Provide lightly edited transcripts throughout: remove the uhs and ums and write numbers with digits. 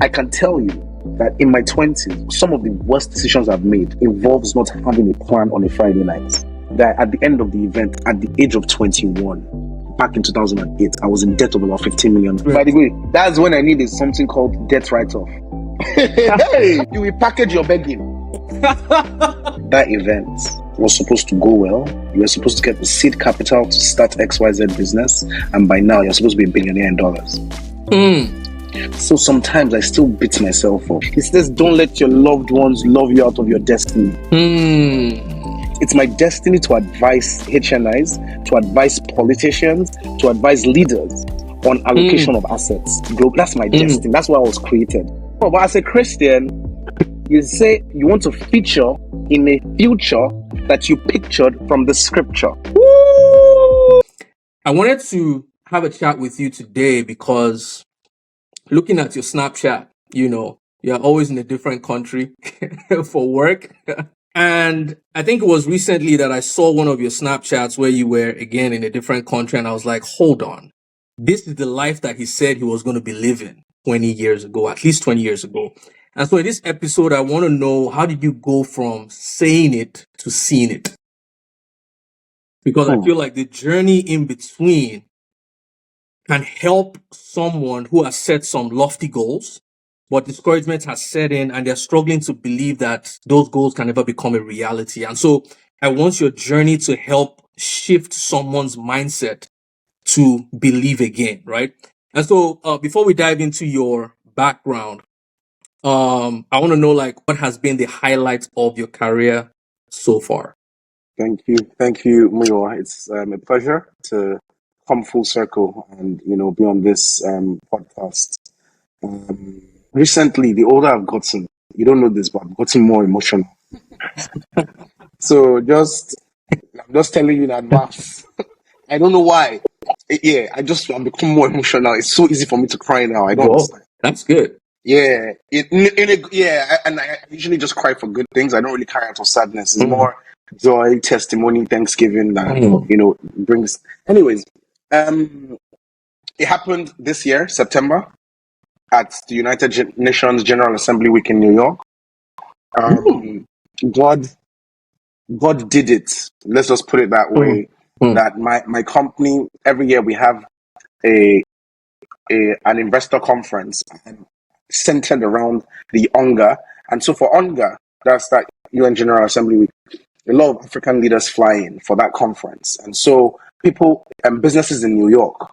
I can tell you that in my 20s, some of the worst decisions I've made involves not having a plan on a Friday night. That at the end of the event, at the age of 21, back in 2008, I was in debt of about 15 million. By the way, that's when I needed something called debt write-off. Hey, you will package your begging. That event was supposed to go well. You were supposed to get the seed capital to start XYZ business, and by now you're supposed to be a billionaire in dollars. So sometimes I still beat myself up. It says, don't let your loved ones love you out of your destiny. It's my destiny to advise HNIs, to advise politicians, to advise leaders on allocation of assets. That's my destiny. That's why I was created. But as a Christian, you say you want to feature in a future that you pictured from the scripture. Woo! I wanted to have a chat with you today because looking at your Snapchat, you're always in a different country for work. And I think it was recently that I saw one of your Snapchats where you were again in a different country, and I was like, hold on. This is the life that he said he was going to be living 20 years ago, at least 20 years ago. And so in this episode, I want to know, how did you go from saying it to seeing it? Because I feel like the journey in between can help someone who has set some lofty goals, but discouragement has set in and they're struggling to believe that those goals can never become a reality. And so I want your journey to help shift someone's mindset to believe again, right? And so before we dive into your background, I want to know, what has been the highlight of your career so far? Thank you, Muyo. It's a pleasure to come full circle and be on this podcast. Recently, the older I've gotten, you don't know this, but I've gotten more emotional. So I'm just telling you in advance. I don't know why. I've become more emotional. It's so easy for me to cry now. I don't understand. That's good. Yeah, and I usually just cry for good things. I don't really cry out of sadness. It's more joy, testimony, thanksgiving that brings. Anyways, it happened this year, September, at the United Nations General Assembly Week in New York. God did it. Let's just put it that way. That my company, every year we have an investor conference centered around the UNGA. And so for UNGA, that's that UN General Assembly Week, a lot of African leaders fly in for that conference. And so people and businesses in New York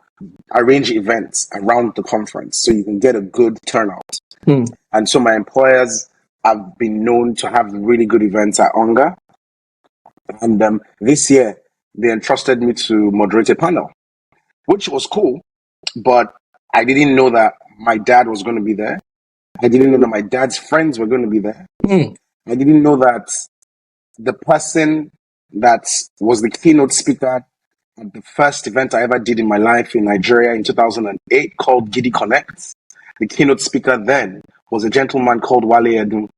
arrange events around the conference so you can get a good turnout. And so my employers have been known to have really good events at UNGA. And this year, they entrusted me to moderate a panel, which was cool, but I didn't know that my dad was going to be there. I didn't know that my dad's friends were going to be there. I didn't know that the person that was the keynote speaker at the first event I ever did in my life in Nigeria in 2008 called Gidi Connect, the keynote speaker then was a gentleman called Wale Edun.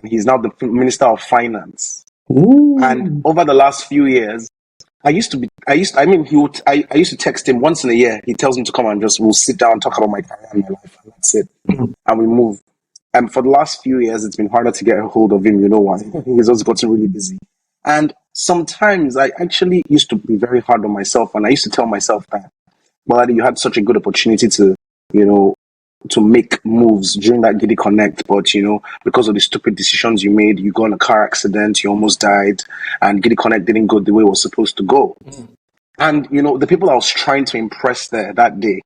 He's now the Minister of Finance. And over the last few years, I used to text him once in a year. He tells me to come and we'll sit down, talk about my career and my life, and that's it. And we move. And for the last few years, it's been harder to get a hold of him. You know why? He's also gotten really busy. And sometimes I actually used to be very hard on myself, and I used to tell myself that, Gbolade, you had such a good opportunity to make moves during that Gidi Connect, but because of the stupid decisions you made, you got in a car accident, you almost died, and Gidi Connect didn't go the way it was supposed to go. And the people I was trying to impress there that day,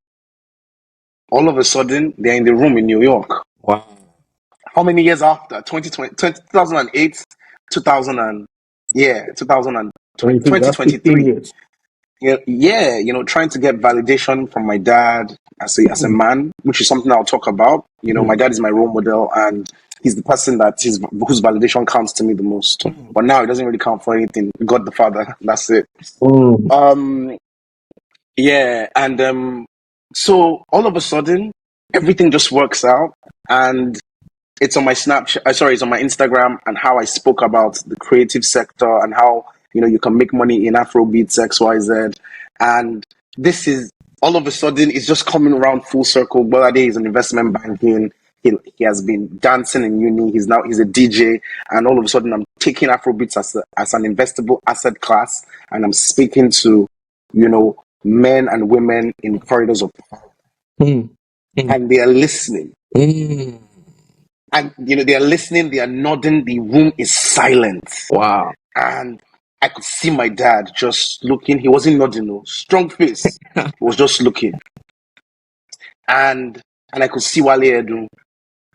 all of a sudden they're in the room in New York. Wow. How many years after? 2008, 2023. Trying to get validation from my dad as a man, which is something I'll talk about. My dad is my role model, and he's the person whose validation counts to me the most. But now it doesn't really count for anything. God the Father, that's it. So all of a sudden, everything just works out, and it's on my Snapchat. It's on my Instagram, and how I spoke about the creative sector and how you can make money in Afrobeats, XYZ, and this is all of a sudden it's just coming around full circle. Gbolade is an investment banking. he has been dancing in uni. He's a DJ, and all of a sudden I'm taking Afrobeats as an investable asset class, and I'm speaking to, men and women in corridors of power, Mm. Mm. and they are listening. Mm. And they are listening, they are nodding, the room is silent. Wow. And I could see my dad just looking. He wasn't nodding, no, strong face. He was just looking. And I could see Wale Edun,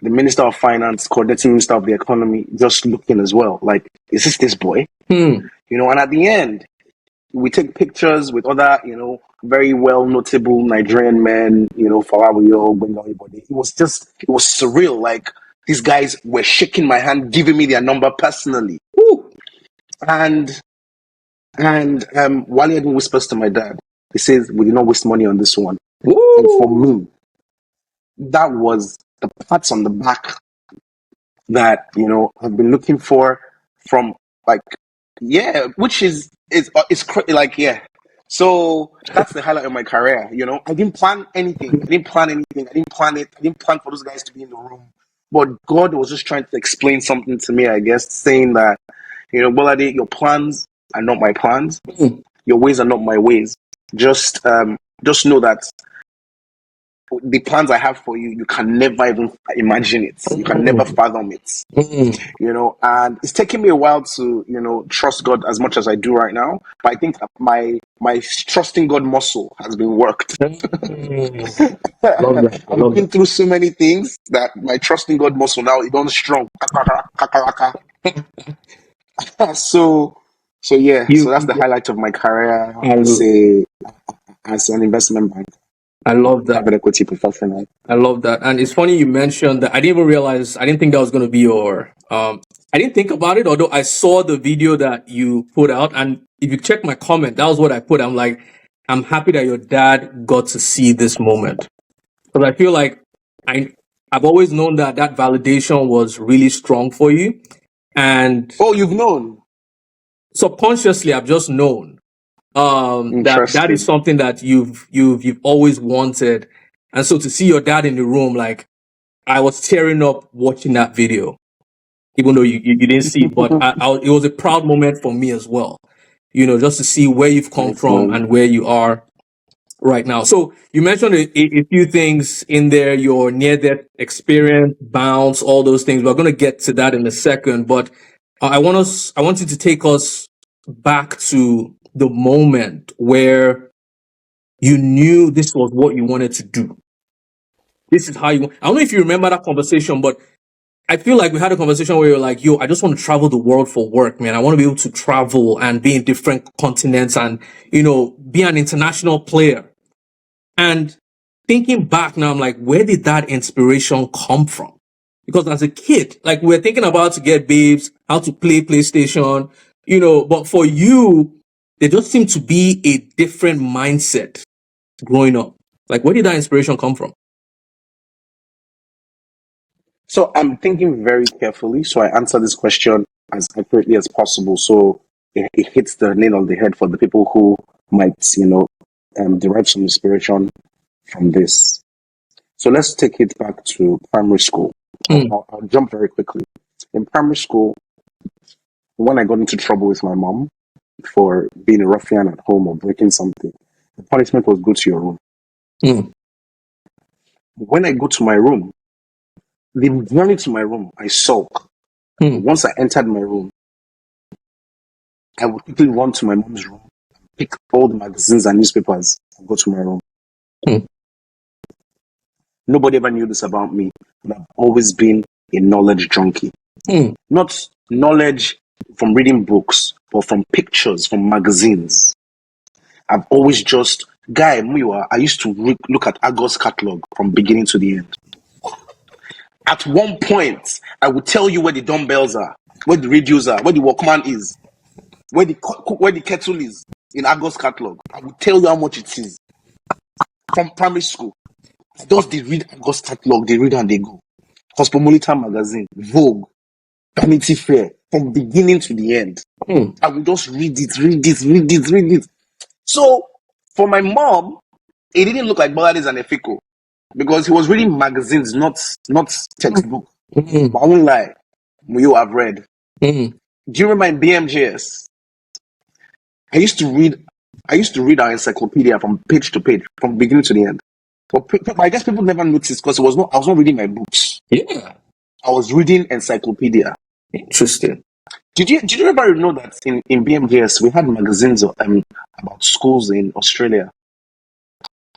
the Minister of Finance, coordinating Minister of the Economy, just looking as well. Like, is this boy? Mm. And at the end, we take pictures with other, very well notable Nigerian men, Falawiyo, Bengali body. It was surreal. Like, these guys were shaking my hand, giving me their number personally. Ooh. And Wale Edun whispers to my dad. He says, "We did not waste money on this one." Ooh. And for me, that was the pats on the back that I've been looking for from, like, which is like, yeah. So that's the highlight of my career. I didn't plan anything. I didn't plan anything. I didn't plan it. I didn't plan for those guys to be in the room. But God was just trying to explain something to me, I guess, saying that, Gbolade, your plans are not my plans. Mm. Your ways are not my ways. Just know that the plans I have for you, you can never even imagine it. You can never fathom it. And it's taken me a while to, trust God as much as I do right now. But I think my trusting God muscle has been worked. Love that. I've been through so many things that my trusting God muscle now is on strong. So yeah. So that's the highlight of my career as an investment bank. I love that. Private equity professional. I love that. And it's funny you mentioned that. I didn't even realize, I didn't think that was going to be your, I didn't think about it, although I saw the video that you put out. And if you check my comment, that was what I put. I'm like, I'm happy that your dad got to see this moment. Because I feel like I've always known that validation was really strong for you. And Oh, you've known? Subconsciously, I've just known that is something that you've always wanted. And so to see your dad in the room, like, I was tearing up watching that video, even though you didn't see it, but it was a proud moment for me as well, just to see where you've come from and where you are right now. So you mentioned a few things in there, your near-death experience, bounce, all those things. We're going to get to that in a second, but I want you to take us back to the moment where you knew this was what you wanted to do. This is how I don't know if you remember that conversation, but I feel like we had a conversation where you're like, yo, I just want to travel the world for work, man. I want to be able to travel and be in different continents and, be an international player. And thinking back now, I'm like, where did that inspiration come from? Because as a kid, like, we're thinking about to get babes, how to play PlayStation, but for you, there just seemed to be a different mindset growing up. Like, where did that inspiration come from? So I'm thinking very carefully, so I answer this question as accurately as possible, so it hits the nail on the head for the people who might, derive some inspiration from this. So let's take it back to primary school. I'll jump very quickly. In primary school, when I got into trouble with my mom for being a ruffian at home or breaking something, the punishment was go to your room. When I go to my room, the journey to my room, I sulk. Once I entered my room, I would quickly run to my mom's room, pick all the magazines and newspapers, and go to my room. Nobody ever knew this about me, but I've always been a knowledge junkie. Not knowledge from reading books, but from pictures, from magazines. I've always just, I used to look at Argos catalog from beginning to the end. At one point, I would tell you where the dumbbells are, where the radios are, where the Walkman is, where the kettle is in Argos catalog. I will tell you how much it is. From primary school, I just they read Argos catalog, they read and they go. Cosmopolitan magazine, Vogue, Vanity Fair, from beginning to the end. I will just read it. So for my mom, it didn't look like Gbolade and Efiko. because he was reading magazines, not textbook. Mm, But I won't lie, Muyo, I've read. mm. Do you remember in BMJS? I used to read. I used to read our encyclopedia from page to page, from beginning to the end. But I guess people never noticed because it was not. I was not reading my books. Yeah, I was reading encyclopedia. interesting. Did you ever know that in BMJS we had magazines about schools in Australia?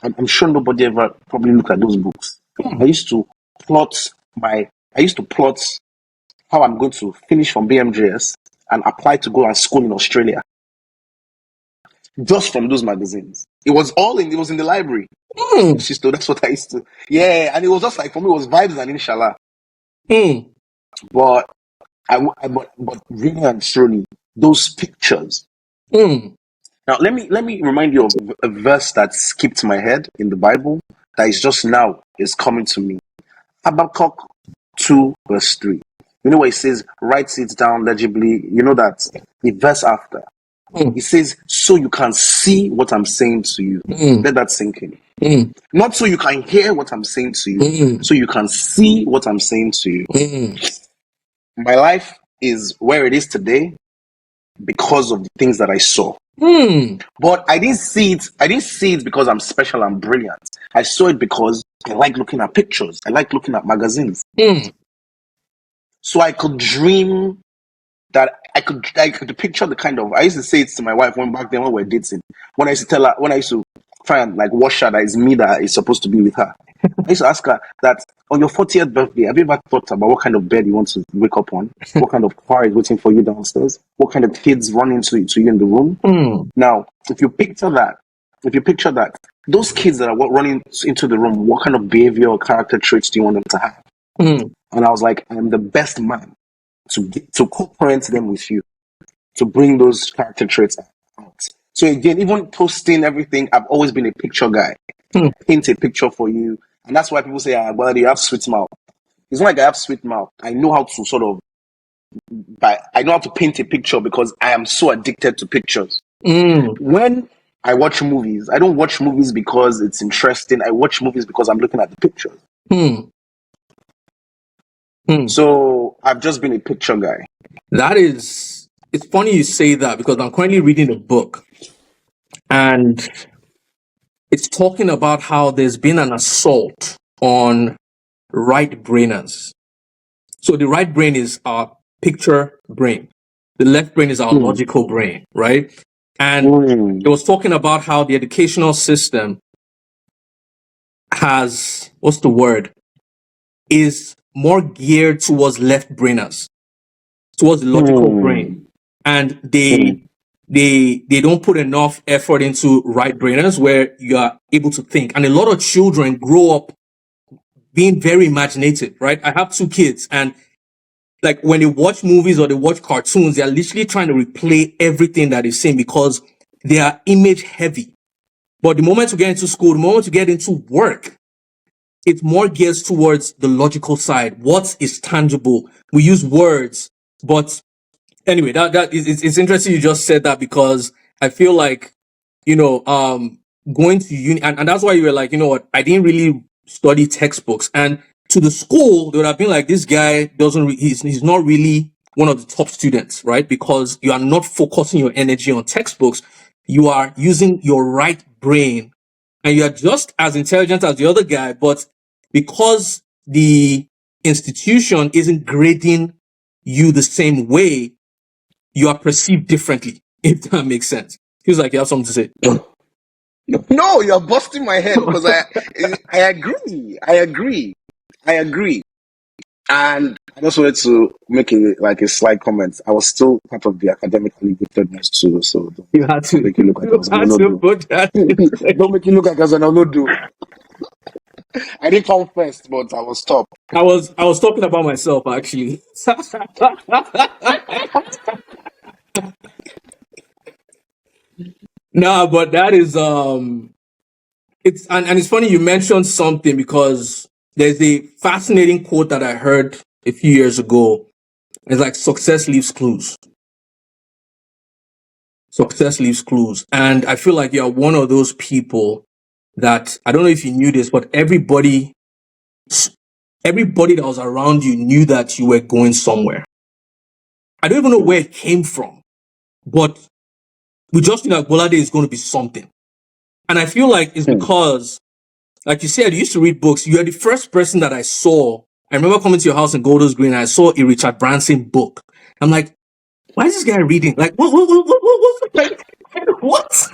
I'm sure nobody ever probably looked at those books. I used to plot my. I used to plot how I'm going to finish from BMJS and apply to go and school in Australia just from those magazines. It was all in. It was in the library. Mm, Sister, that's what I used to. Yeah, and it was just like for me, it was vibes and inshallah. mm, But but really and truly, those pictures. mm, Now let me remind you of a verse that skipped my head in the Bible that is just now is coming to me. Habakkuk 2 verse 3. You know where it says, write it down legibly. You know that the verse after mm, it says, so you can see what I'm saying to you. mm, Let that sink in. mm, Not so you can hear what I'm saying to you, mm, so you can see what I'm saying to you. mm, My life is where it is today because of the things that I saw. mm, But I didn't see it. I didn't see it because I'm special and brilliant. I saw it because I like looking at pictures. I like looking at magazines. mm, So I could dream that I could picture the kind of. I used to say it to my wife when back then when we were dating. When I used to tell her, when I used to try and like wash her that it's me that is supposed to be with her. I used to ask her that on your 40th birthday, have you ever thought about what kind of bed you want to wake up on? What kind of car is waiting for you downstairs? What kind of kids run into you in the room? mm, Now, if you picture that, those kids that are running into the room, what kind of behavior or character traits do you want them to have? mm, And I was like, I'm the best man to co-parent them with you, to bring those character traits out. So again, even posting everything, I've always been a picture guy. mm, Paint a picture for you. And that's why people say, well, you have sweet mouth. It's not like I have sweet mouth. I know how to I know how to paint a picture because I am so addicted to pictures. mm, When I watch movies, I don't watch movies because it's interesting. I watch movies because I'm looking at the pictures. mm, mm. So I've just been a picture guy. That is, it's funny you say that because I'm currently reading a book and it's talking about how there's been an assault on right brainers. So the right brain is our picture brain. The left brain is our Hmm. logical brain, right? And it was talking about how the educational system has, what's the word, is more geared towards left brainers, towards the logical brain. And they don't put enough effort into right brainers where you are able to think. And a lot of children grow up being very imaginative, right? I have two kids and like when they watch movies or they watch cartoons, they're literally trying to replay everything that they've seen because they are image heavy. But the moment you get into school, the moment you get into work, it's more geared towards the logical side. What is tangible? We use words, but anyway, that is it's interesting you just said that because I feel like you know going to uni and that's why you were like, you know what, I didn't really study textbooks and to the school they would have been like this guy doesn't he's not really one of the top students, right? Because you are not focusing your energy on textbooks, you are using your right brain and you are just as intelligent as the other guy, but because the institution isn't grading you the same way, you are perceived differently, if that makes sense. Feels like you have something to say. No, you're busting my head because I agree. I agree. I agree. And I just wanted to make a slight comment. I was still part of the academically giftedness too, so You had don't to, make it look like I you was an had to do. put that. Don't make it look like I was an do. I didn't come first, but I was top. I was talking about myself actually. Nah, but that is it's and it's funny you mentioned something because there's a fascinating quote that I heard a few years ago. It's like success leaves clues. Success leaves clues. And I feel like you're one of those people that I don't know if you knew this, but everybody that was around you knew that you were going somewhere. I don't even know where it came from, but we just knew that Gbolade is going to be something. And I feel like it's because, like you said, you used to read books. You are the first person that I saw. I remember coming to your house in Golders Green, and I saw a Richard Branson book. I'm like, why is this guy reading? Like, what? Like, what?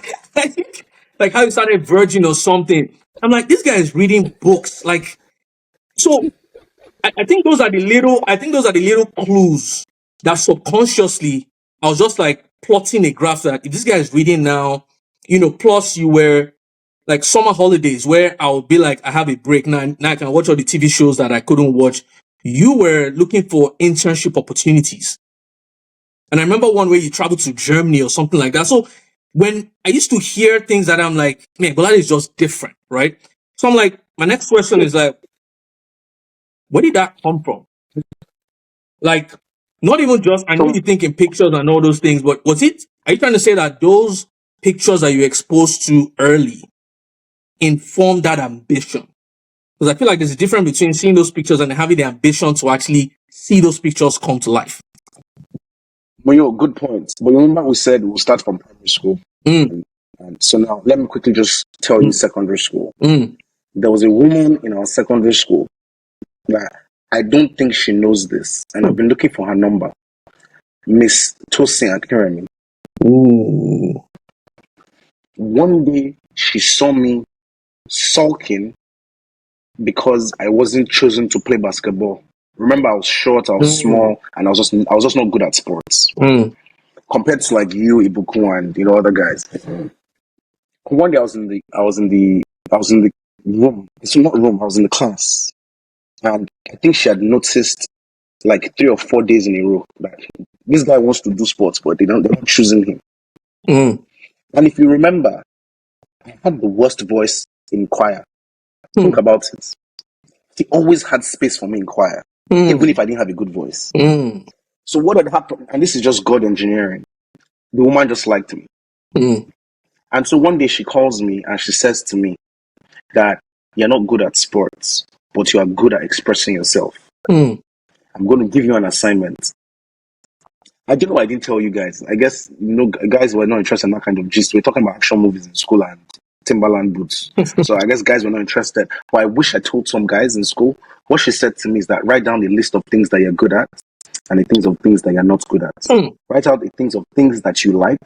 Like how you started Virgin or something. I'm like, this guy is reading books. Like, so I think those are the little clues that subconsciously I was just like plotting a graph that if this guy is reading now, plus you were like summer holidays where I'll be like, I have a break now I can watch all the TV shows that I couldn't watch. You were looking for internship opportunities. And I remember one where you traveled to Germany or something like that. So when I used to hear things that I'm like, man, Gbolade is just different, right? So I'm like, my next question is like, where did that come from? Like, not even just, I know So you think in pictures and all those things, but are you trying to say that those pictures that you exposed to early informed that ambition? Because I feel like there's a difference between seeing those pictures and having the ambition to actually see those pictures come to life. Well, good point. But remember, we said we'll start from primary school. Mm, And so now, let me quickly just tell you mm, secondary school. mm, There was a woman in our secondary school that I don't think she knows this, and I've been looking for her number. Miss Tosin Akiremi. ooh, One day, she saw me sulking because I wasn't chosen to play basketball. Remember, I was short, I was mm, small, and I was just not good at sports mm, compared to like you, Ibuku, and other guys. One day, I was in the room. It's not room. I was in the class, and I think she had noticed like 3 or 4 days in a row that this guy wants to do sports, but they're not choosing him. mm, And if you remember, I had the worst voice in choir. Think mm, about it. He always had space for me in choir, even if mm, I didn't have a good voice. mm, So what had happened, and this is just God engineering, the woman just liked me. mm, And so one day she calls me and she says to me that you're not good at sports, but you are good at expressing yourself. mm, I'm going to give you an assignment. I don't know why I didn't tell you guys. I guess, guys were not interested in that kind of gist. We're talking about action movies in school and Timberland boots. So I guess guys were not interested. But I wish I told some guys in school. What she said to me is that write down the list of things that you're good at and the things of things that you're not good at. mm, Write out the things of things that you like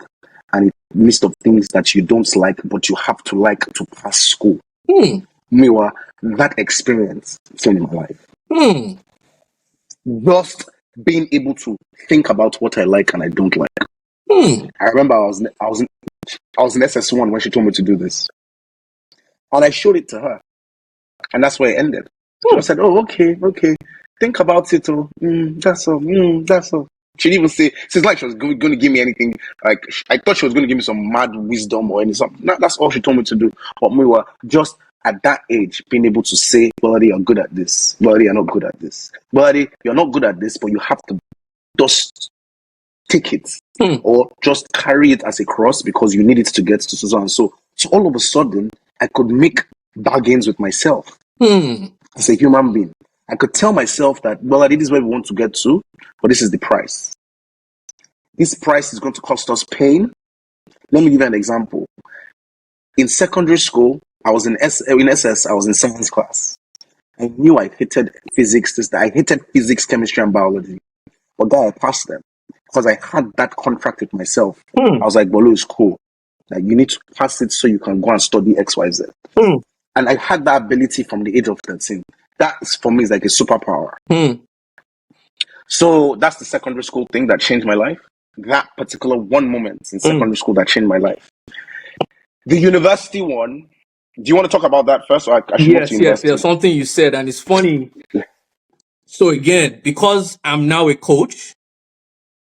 and a list of things that you don't like, but you have to like to pass school. mm, Meanwhile, that experience came in my life. mm, Just being able to think about what I like and I don't like. mm, I remember I was in SS1 when she told me to do this, and I showed it to her, and that's where it ended. She mm. just said, "Oh, okay, think about it. Oh, that's all. That's all." She didn't even say. It's like she was going to give me anything. Like I thought she was going to give me some mad wisdom or anything. No, that's all she told me to do. But we were just at that age being able to say, "Buddy, you're good at this. Buddy, you're not good at this. Buddy, you're not good at this, but you have to just take it Mm, or just carry it as a cross because you need it to get to so and so." So all of a sudden, I could make bargains with myself mm, as a human being. I could tell myself that, well, this is where we want to get to, but this is the price. This price is going to cost us pain. Let me give you an example. In secondary school, I was in SS, I was in science class. I knew I hated physics, I hated physics, chemistry, and biology. But then I passed them because I had that contract with myself. I mm, was like, Bolo is cool. Like, you need to pass it so you can go and study XYZ. mm, And I had that ability from the age of 13. That, for me, is like a superpower. mm, So that's the secondary school thing that changed my life. That particular one moment in mm. secondary school that changed my life. The university one, do you want to talk about that first, or I should move to Yes. university? There's something you said, and it's funny. So again, because I'm now a coach,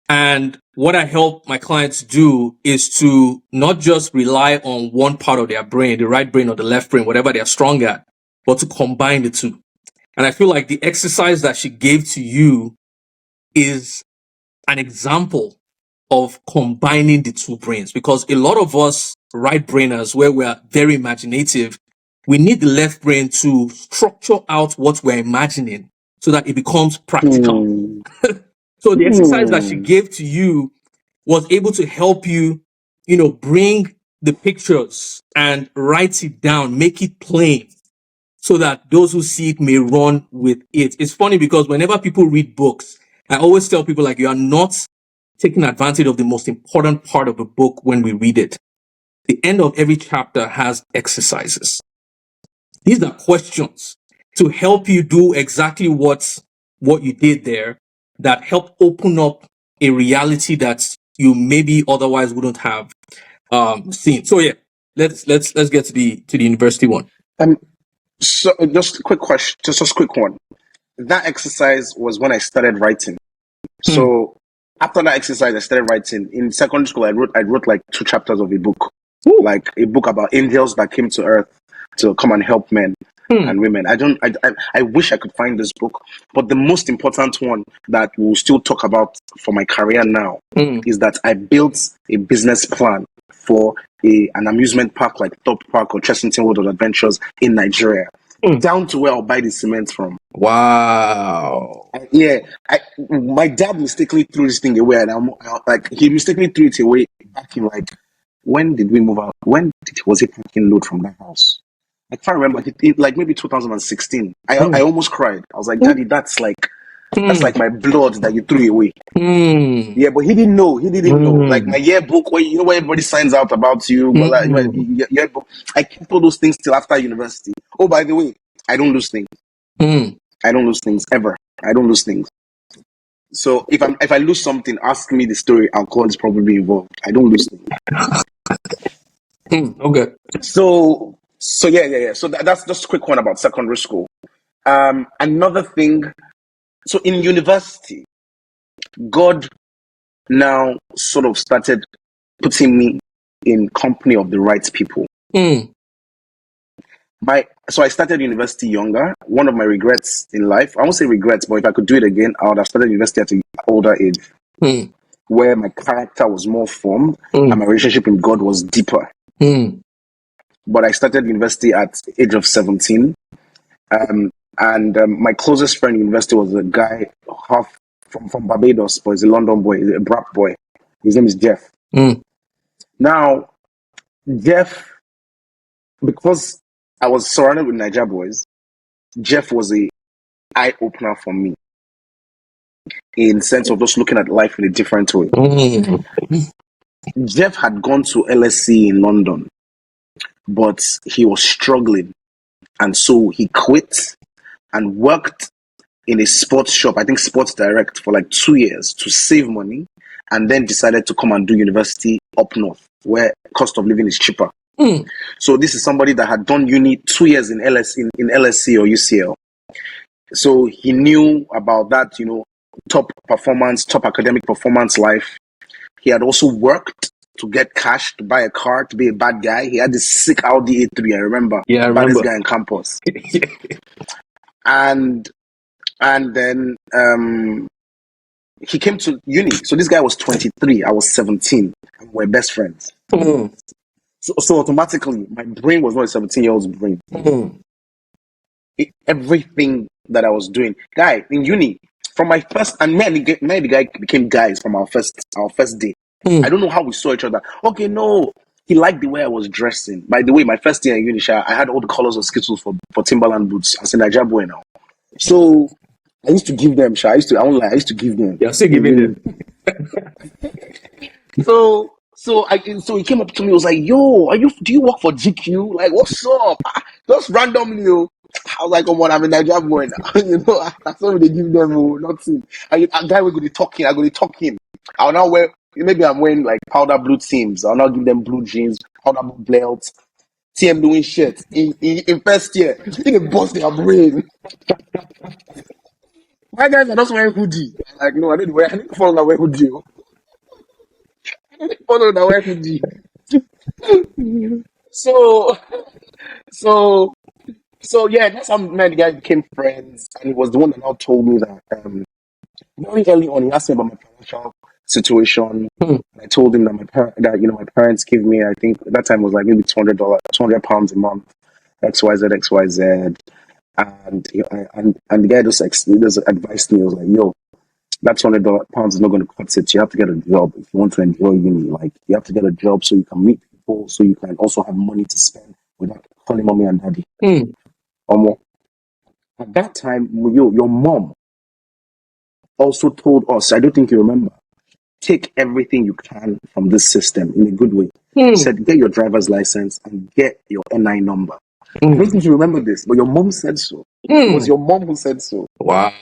and what I help my clients do is to not just rely on one part of their brain, the right brain or the left brain, whatever they're strong at, but to combine the two. And I feel like the exercise that she gave to you is an example of combining the two brains, because a lot of us right brainers, where we are very imaginative, we need the left brain to structure out what we're imagining so that it becomes practical. Hmm. So the exercise that she gave to you was able to help you, bring the pictures and write it down, make it plain so that those who see it may run with it. It's funny because whenever people read books, I always tell people like you are not taking advantage of the most important part of a book when we read it. The end of every chapter has exercises. These are questions to help you do exactly what you did there that help open up a reality that you maybe otherwise wouldn't have seen. So yeah, let's get to the university one. So just a quick question, just a quick one. That exercise was when I started writing. So after that exercise, I started writing. In secondary school, I wrote like 2 chapters of a book, like a book about angels that came to earth to come and help men and women. I wish I could find this book, but the most important one that we'll still talk about for my career now is that I built a business plan for an amusement park like Top Park or Chessington World of Adventures in Nigeria, down to where I'll buy the cement from. Wow. Yeah, my dad mistakenly threw this thing away, and he mistakenly threw it away back in like, when did we move out? When was it fucking load from that house? I can't remember. Like maybe 2016. I almost cried. I was like, Daddy, that's like my blood that you threw away. Yeah, but he didn't know. He didn't know. Like my yearbook, where where everybody signs out about you. Yearbook. I kept all those things till after university. Oh, by the way, I don't lose things. I don't lose things ever. I don't lose things. So if I lose something, ask me the story. Alcohol is probably involved. I don't lose things. Okay. So yeah. So that's just a quick one about secondary school. Another thing. So in university, God now sort of started putting me in company of the right people. So I started university younger. One of my regrets in life, I won't say regrets, but if I could do it again, I would have started university at an older age, where my character was more formed and my relationship with God was deeper. But I started university at age of 17. My closest friend in university was a guy half from Barbados, but he's a London boy, he's a Brap boy. His name is Jeff. Now, Jeff, because I was surrounded with Niger boys, Jeff was a eye opener for me in sense of just looking at life in a different way. Jeff had gone to LSE in London, but he was struggling, and so he quit and worked in a sports shop, I think Sports Direct, for like 2 years to save money, and then decided to come and do university up north, where cost of living is cheaper. So this is somebody that had done uni 2 years in LSE or UCL. So he knew about that, top academic performance life. He had also worked to get cash to buy a car, to be a bad guy. He had this sick Audi A3, I remember. Yeah, I Baddest remember. guy in campus. And then he came to uni. So this guy was 23, I was 17, and we're best friends. So automatically, my brain was not a 17-year-old's brain. Everything that I was doing, guy in uni, from my first, and me and the guy became guys from our first day. I don't know how we saw each other. Okay, no, he liked the way I was dressing. By the way, my first year in uni, I had all the colors of Skittles for Timberland boots. I said, Niger boy now. So I used to give them. I used to give them. You're still giving them. So he came up to me. Was like, "Yo, do you work for GQ? Like, what's up?" Just randomly. I was like, "Come on, I'm a Niger boy now." That's what they give them. Nothing. A guy will go to talking. I go to talking. I'll now wear. Maybe I'm wearing like powder blue teams. I'll now give them blue jeans, powder blue belts. TM doing shit in first year. They bust their brain. My guys are just wearing hoodie. Like, no, I need to follow wear hoodie. Follow that wear hoodie. So yeah, that's how me and the guy became friends, and he was the one that now told me that very early on he asked me about my financial situation. And I told him that my parents give me, I think at that time was like maybe £200 a month, XYZ, XYZ. And and the guy just advised me. I was like, yo, that £200 is not going to cut it. You have to get a job if you want to enjoy uni. Like, you have to get a job so you can meet people, so you can also have money to spend without calling mommy and daddy. Or more. At that time, your mom also told us, I don't think you remember, take everything you can from this system in a good way. She said, get your driver's license and get your NI number. I don't think you remember this, but your mom said so. It was your mom who said so. Wow.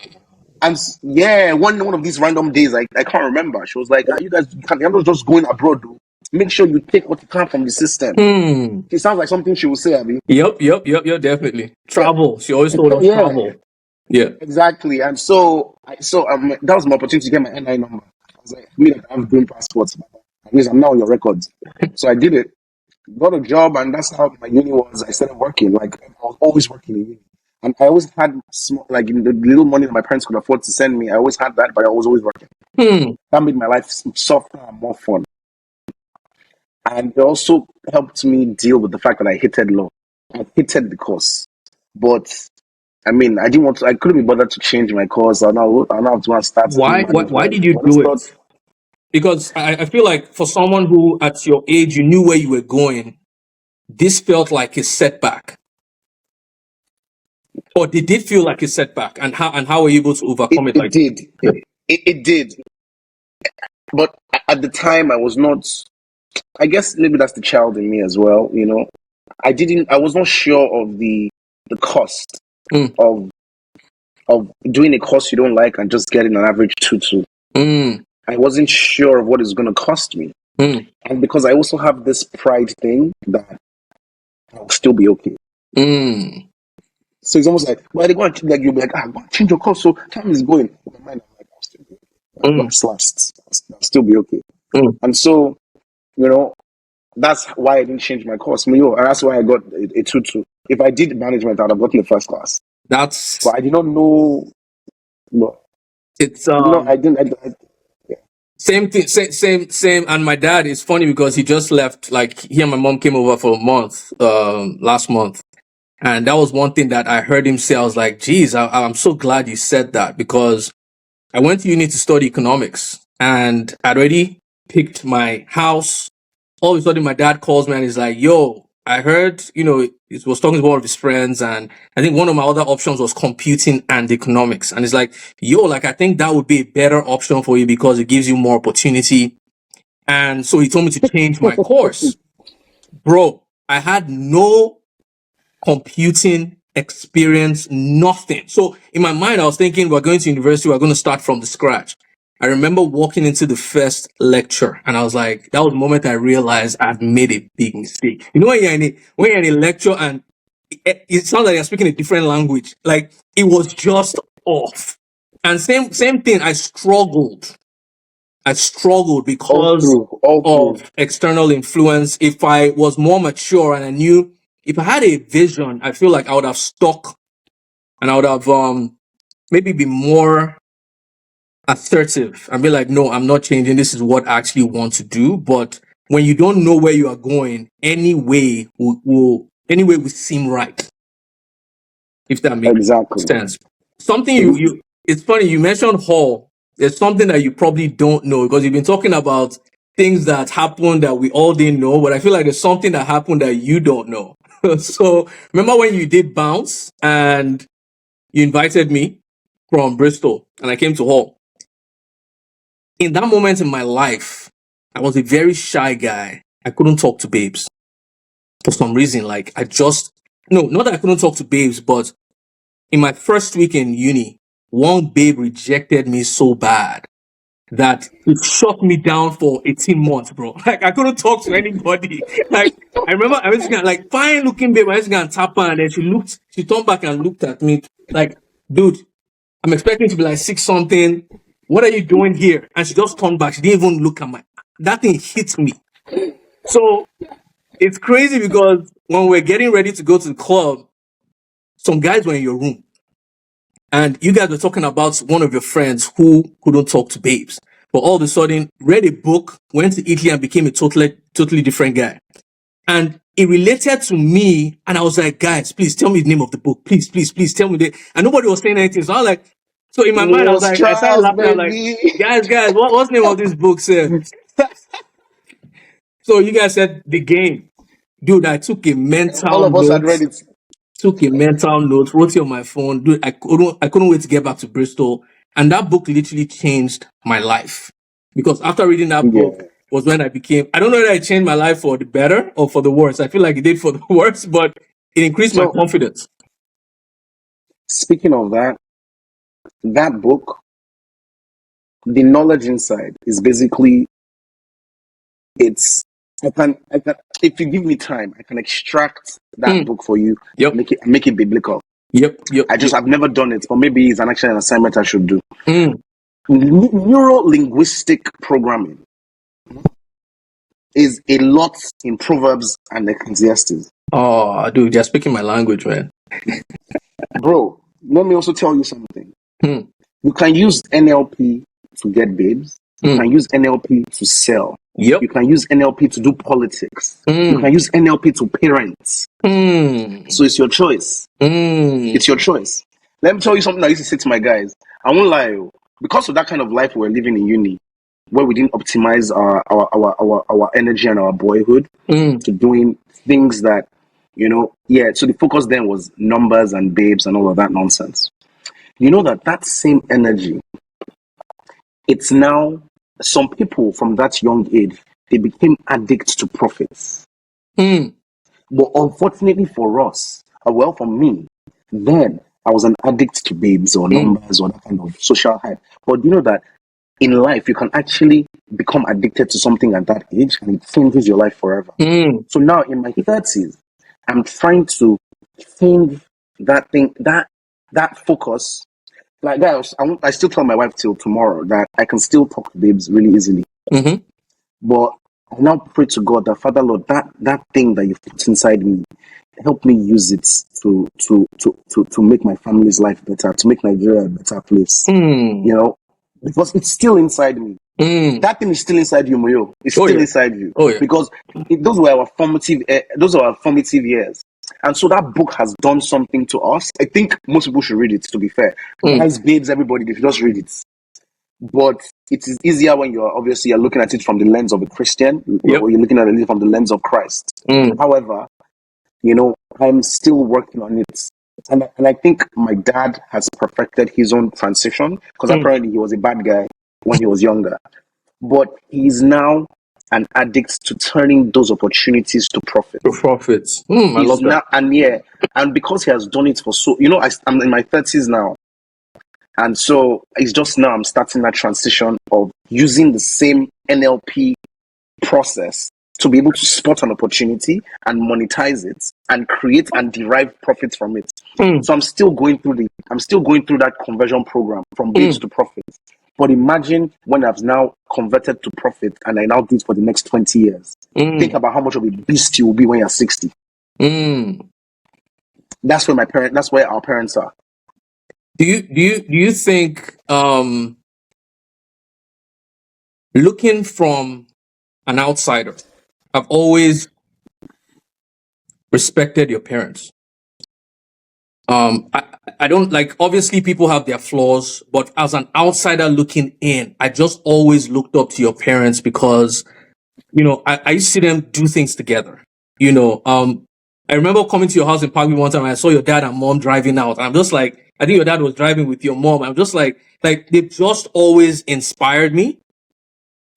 And yeah, one of these random days, I can't remember. She was like, you guys, you're not just going abroad, though. Make sure you take what you can from the system. It sounds like something she would say, Abby. Yep, definitely. Travel. She always told us travel. Yeah. Exactly. And so that was my opportunity to get my NI number. I was like, me that I have green passports. At least I'm now on your records. So I did it, got a job, and that's how my uni was. I started working. Like, I was always working in uni. And I always had small, like, the little money that my parents could afford to send me. I always had that, but I was always working. That made my life softer and more fun. And it also helped me deal with the fact that I hated law. I hated the course. But I mean, I couldn't be bothered to change my course. I now have to start Why did you do it? Because I feel like for someone who at your age, you knew where you were going, this felt like a setback. Or did it feel like a setback? And how were you able to overcome it? It did. Yeah. It did. But at the time, I was not, I guess maybe that's the child in me as well, you know. I was not sure of the cost of doing a course you don't like and just getting an average 2.2. I wasn't sure of what it's going to cost me. And because I also have this pride thing that I'll still be okay. So it's almost like, well, they go and like, you'll be like, go and change your course. So time is going. In my mind, I'm like, I'll still be okay. I'll still be okay. And so, you know, that's why I didn't change my course. And that's why I got a 2.2. If I did management, I'd have gotten the first class. But I did not know. No, it's I didn't. Same thing, same. And my dad is funny because he just left. Like, he and my mom came over for a month, last month, and that was one thing that I heard him say. I was like, "Geez, I'm so glad you said that," because I went to uni to study economics, and I'd already picked my house. All of a sudden, my dad calls me and he's like, "Yo, I heard, he was talking to one of his friends, and I think one of my other options was computing and economics." And he's like, "Yo, like, I think that would be a better option for you because it gives you more opportunity." And so he told me to change my course. Bro, I had no computing experience, nothing. So in my mind, I was thinking, we're going to university, we're going to start from the scratch. I remember walking into the first lecture and I was like, that was the moment I realized I'd made a big mistake. You know, when you're in a lecture and it sounds like you're speaking a different language, like, it was just off. And same thing, I struggled because of external influence. If I was more mature and I knew, if I had a vision, I feel like I would have stuck and I would have maybe be more assertive and be like, no, I'm not changing. This is what I actually want to do. But when you don't know where you are going, any way will seem right. If that makes sense. Something you it's funny, you mentioned hall. There's something that you probably don't know because you've been talking about things that happened that we all didn't know, but I feel like there's something that happened that you don't know. So remember when you did bounce and you invited me from Bristol and I came to hall? In that moment in my life, I was a very shy guy. I couldn't talk to babes for some reason. Like, not that I couldn't talk to babes, but in my first week in uni, one babe rejected me so bad that it shut me down for 18 months, bro. Like, I couldn't talk to anybody. Like, I remember I was like, fine looking babe, I was gonna tap her, and then she turned back and looked at me like, dude, I'm expecting to be like 6 something. What are you doing here? And she just turned back. She didn't even look at that thing hit me. So it's crazy because when we're getting ready to go to the club, some guys were in your room. And you guys were talking about one of your friends who couldn't talk to babes. But all of a sudden, read a book, went to Italy and became a totally different guy. And it related to me, and I was like, guys, please tell me the name of the book. Please, please, please tell me the. And nobody was saying anything. So I was like, so in my It mind, I was was like, I started Charles, laughing. I'm like, baby. guys, what's the name of this book, sir? So you guys said The Game. Dude, I took a All mental of us had note, read it. wrote it on my phone. Dude, I couldn't wait to get back to Bristol. And that book literally changed my life. Because after reading that book Yeah. was when I don't know whether it changed my life for the better or for the worse. I feel like it did for the worse, but it increased my So confidence. speaking of that, that book, the knowledge inside is basically it's I can if you give me time, I can extract that Mm. book for you and Yep. make it biblical. Yep. Yep. I just Yep. I've never done it, but maybe it's actually an assignment I should do. Mm. Neuro linguistic programming is a lot in Proverbs and Ecclesiastes. Oh, dude, you're speaking my language, man. Bro, let me also tell you something. Mm. You can use NLP to get babes. You Mm. can use NLP to sell. You Yep. can use NLP to do politics. You Mm. can use NLP to parents. Mm. So it's your choice. Mm. It's your choice. Let me tell you something I used to say to my guys. I won't lie, because of that kind of life we're living in uni, where we didn't optimize our energy and our boyhood Mm. to doing things that, so the focus then was numbers and babes and all of that nonsense. You know that same energy, it's now some people from that young age, they became addicts to profits. Mm. But unfortunately for us, for me, then I was an addict to babes or Mm. numbers or that kind of social hype. But you know that in life, you can actually become addicted to something at that age and it changes your life forever. Mm. So now in my 30s, I'm trying to change that thing, that focus. Like, guys, I still tell my wife till tomorrow that I can still talk to babes really easily. Mm-hmm. But I now pray to God that, Father Lord, that thing that you've put inside me, help me use it to make my family's life better, to make Nigeria a better place. Mm. Because it's still inside me. Mm. That thing is still inside you, Moyo. It's Oh still yeah. inside you. Oh yeah. Because those were our formative years. And so that book has done something to us. I think most people should read it, to be fair. Mm. Guys, babes, everybody, they should just read it. But it is easier when you're looking at it from the lens of a Christian, Yep. or you're looking at it from the lens of Christ. Mm. However, I'm still working on it. And I think my dad has perfected his own transition because Mm. apparently he was a bad guy when he was younger. But he's now an addict to turning those opportunities to profit. The profits. I He's love that. now, and because he has done it for I'm in my 30s now. And so it's just now I'm starting that transition of using the same NLP process to be able to spot an opportunity and monetize it and create and derive profits from it. Mm. So I'm still going through that conversion program from babes Mm. to profits. But imagine when I've now converted to profit and I now do it for the next 20 years. Think Mm. about how much of a beast you will be when you're 60. Mm. That's where our parents are. Do you think looking from an outsider, I've always respected your parents. I don't like, obviously people have their flaws, but as an outsider looking in, I just always looked up to your parents because, I used to see them do things together. I remember coming to your house in Parkview one time and I saw your dad and mom driving out. And I'm just like, I think your dad was driving with your mom. I'm just like they've just always inspired me,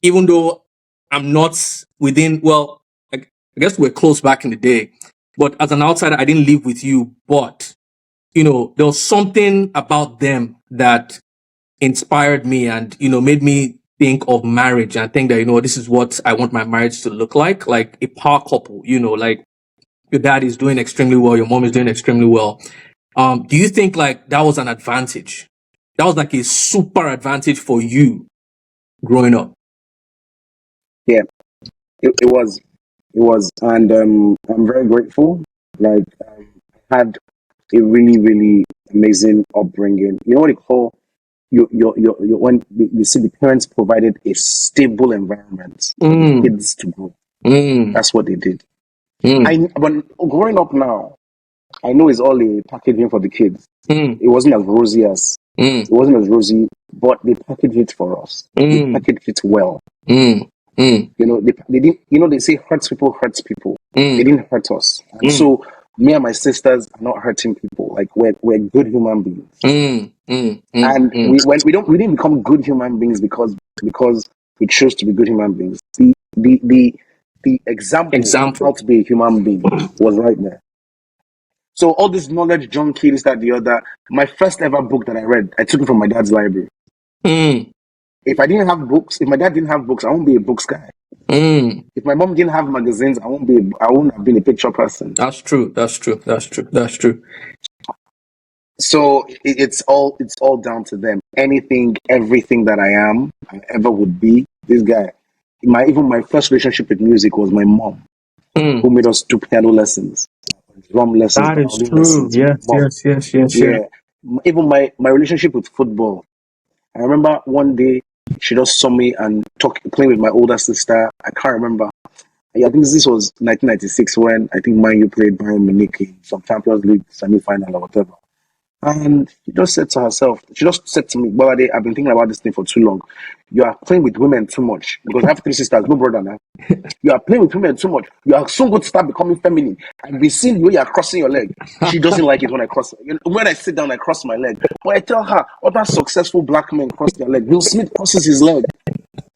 even though I'm not within, well, I guess we're close back in the day, but as an outsider, I didn't live with you, but there was something about them that inspired me and, made me think of marriage and think that, this is what I want my marriage to look like a power couple, like your dad is doing extremely well, your mom is doing extremely well. Do you think like that was an advantage? That was like a super advantage for you growing up? Yeah, it was. It was. And I'm very grateful. Like, I had a really, really amazing upbringing. You know what they call when you see the parents provided a stable environment for the Mm, kids to grow. mm, That's what they did. When growing up now, I know it's all a packaging for the kids. Mm, It wasn't as rosy as mm, it wasn't as rosy, but they packaged it for us. They mm, packaged it well. mm, mm, You know, they didn't. You know, they say hurts people. They mm, didn't hurt us, and mm, so me and my sisters are not hurting people. Like we're good human beings, mm, mm, mm, and mm. we didn't become good human beings because we chose to be good human beings. The example of how Example. to be a human being was right there. So all this knowledge junkie, this, that, the other. My first ever book that I read, I took it from my dad's library. Mm, If I didn't have books, if my dad didn't have books, I won't be a books guy. mm. If my mom didn't have magazines, I won't have been a picture person. That's true. That's true. That's true. That's true. So it's all down to them. Anything, everything that I am, I ever would be. This guy, even my first relationship with music was my mom, Mm. who made us do piano lessons, drum lessons, That is violin true. lessons. My Yes, mom, yes, yes, yes, yes. yeah. Even my relationship with football. I remember one day she just saw me and playing with my older sister. I can't remember. Yeah, I think this was 1996 when I think Man U played Bayern Munich in some Champions League semi-final or whatever. And she just said to me, Gbolade, I've been thinking about this thing for too long. You are playing with women too much. Because I have three sisters, no brother now. You are playing with women too much. You are soon going to start becoming feminine. I've been seeing the way you are crossing your leg. She doesn't like it when I cross. When I sit down, I cross my leg. But I tell her, other successful black men cross their leg. Will Smith crosses his leg.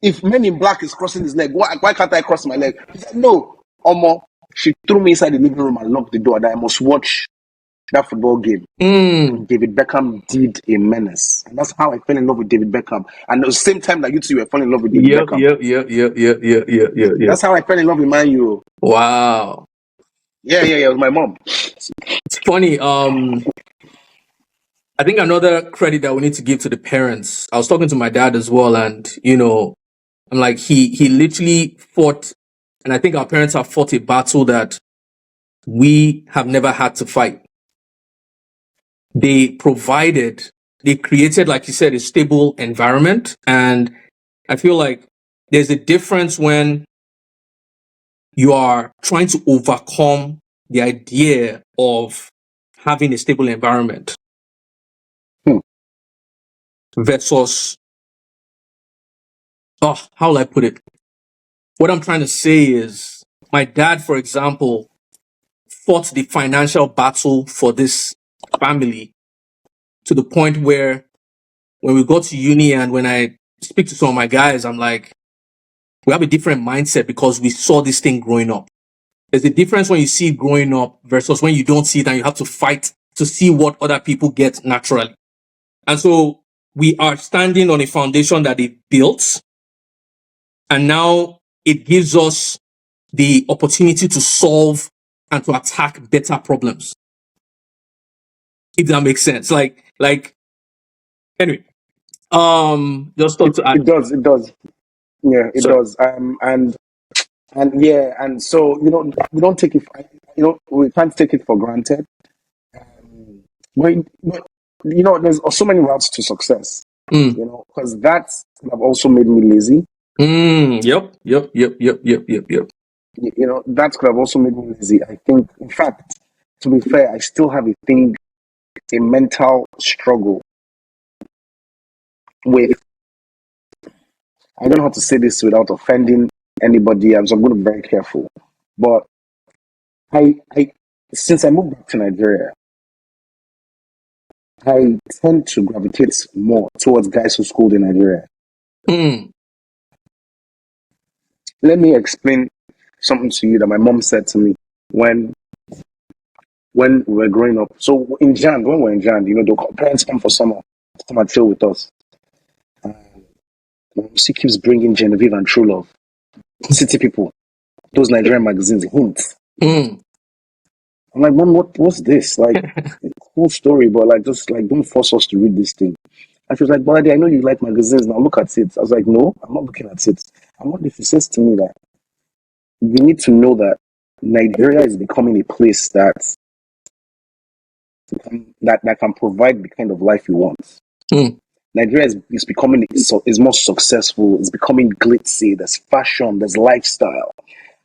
If Men in Black is crossing his leg, why can't I cross my leg? He said, no, Omo. She threw me inside the living room and locked the door that I must watch that football game. Mm. And David Beckham did a menace. And that's how I fell in love with David Beckham. And at the same time that you two were falling in love with David Yep, Beckham. yep, yep, yep, yep, yep, yep, yep, yep. That's how I fell in love with Man U. Wow. Yeah, with my mom. It's funny. I think another credit that we need to give to the parents. I was talking to my dad as well, and I'm like, he literally fought, and I think our parents have fought a battle that we have never had to fight. They created, like you said, a stable environment. And I feel like there's a difference when you are trying to overcome the idea of having a stable environment Hmm. versus, how will I put it? What I'm trying to say is my dad, for example, fought the financial battle for this family to the point where when we go to uni and when I speak to some of my guys, I'm like, we have a different mindset because we saw this thing growing up. There's a difference when you see it growing up versus when you don't see it and you have to fight to see what other people get naturally. And so we are standing on a foundation that they built, and now it gives us the opportunity to solve and to attack better problems. If that makes sense. Anyway, just thought It, to add. it does, it does. Yeah, it Sorry. does. And yeah, and so, we don't take it, we can't take it for granted. But there's so many routes to success, Mm, because that have also made me lazy. yep, yep, yep, yep, yep, yep, yep. That could have also made me lazy. I think, in fact, to be fair, I still have a mental struggle with, I don't know how to say this without offending anybody, so I'm going to be very careful. But I since I moved back to Nigeria, I tend to gravitate more towards guys who schooled in Nigeria. Mm, Let me explain something to you that my mom said to me when we were growing up. So when we're in Jan, the parents come for summer to come and chill with us. She keeps bringing Genevieve and True Love, City People, those Nigerian magazines, hints. mm. I'm like, Mom, what's this? Like, cool story, but like, just like, don't force us to read this thing. And she was like, Daddy, I know you like magazines. Now look at it. I was like, no, I'm not looking at it. And what if she says to me that you need to know that Nigeria is becoming a place that can provide the kind of life you want. Mm. Nigeria is more successful. It's becoming glitzy. There's fashion. There's lifestyle.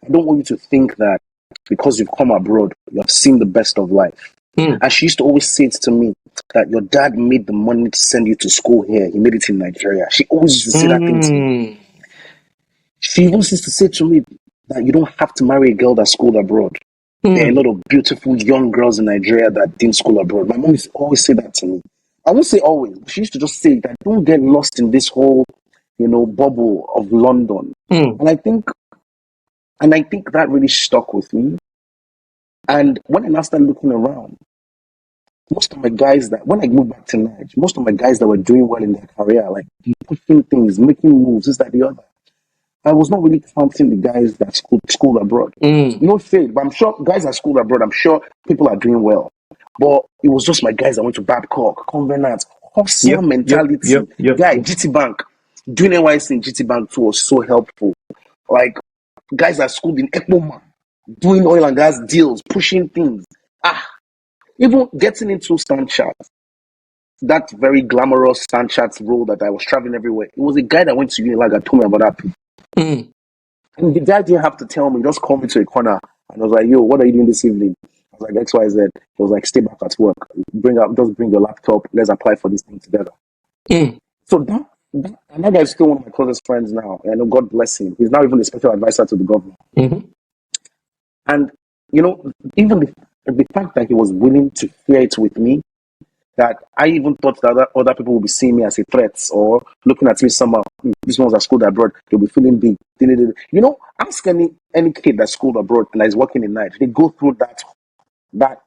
I don't want you to think that because you've come abroad, you have seen the best of life. And she used to always say it to me that your dad made the money to send you to school here. He made it in Nigeria. She always used to say that thing to me. She even used to say to me that you don't have to marry a girl that schooled abroad. There are a lot of beautiful young girls in Nigeria that didn't school abroad. My mom used to always say that to me. I won't say always, but she used to just say that don't get lost in this whole, bubble of London. And I think that really stuck with me. And when I now started looking around, most of my guys when I moved back to Nigeria, most of my guys that were doing well in their career, like pushing things, making moves, this, that, the other, I was not really counting the guys that schooled abroad. No shade, but I'm sure guys that schooled abroad, I'm sure people are doing well. But it was just my guys that went to Babcock, Covenant, hustler mentality. Guy, GT Bank, doing NYC in GT Bank too was so helpful. Like guys that schooled in Ekpoma, doing oil and gas deals, pushing things. Even getting into Snapchat, that very glamorous Snapchat role that I was traveling everywhere. It was a guy that went to Unilag that told me about that. And the guy didn't have to tell me, just call me to a corner. And I was like, yo, what are you doing this evening? I was like, XYZ. He was like, stay back at work. Just bring your laptop. Let's apply for this thing together. So that guy is still one of my closest friends now. And I know, God bless him. He's now even a special advisor to the governor. And, even the fact that he was willing to share it with me, that I even thought that other people would be seeing me as a threat or looking at me somehow. These ones are schooled abroad, they'll be feeling big. Ask any kid that's schooled abroad and is working in night. They go through that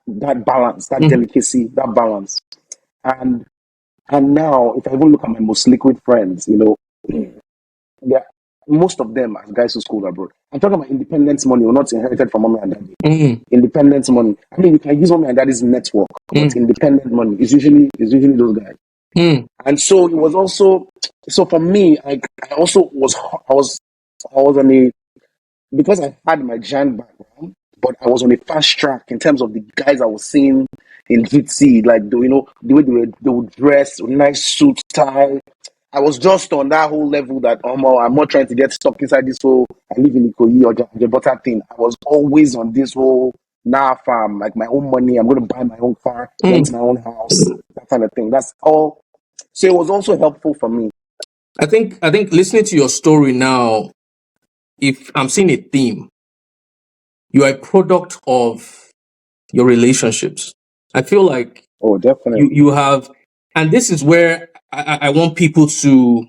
balance, that delicacy, that balance. And now, if I even look at my most liquid friends, most of them are guys who schooled abroad. I'm talking about independence money or not inherited from mommy and daddy. Independence money. I mean, you can use mommy and daddy's network, but independent money is usually those guys. And so it was also, so for me, I was on a, because I had my Jan background, but I was on a fast track in terms of the guys I was seeing in GT, like the way they would dress, nice suit, tie. I was just on that whole level that I'm not trying to get stuck inside this whole I live in Ikoyi or the butter thing. I was always on this whole farm, like my own money. I'm going to buy my own car, rent my own house, that kind of thing. That's all. So it was also helpful for me. I think listening to your story now, if I'm seeing a theme, you are a product of your relationships. I feel like definitely you have, and this is where I want people to,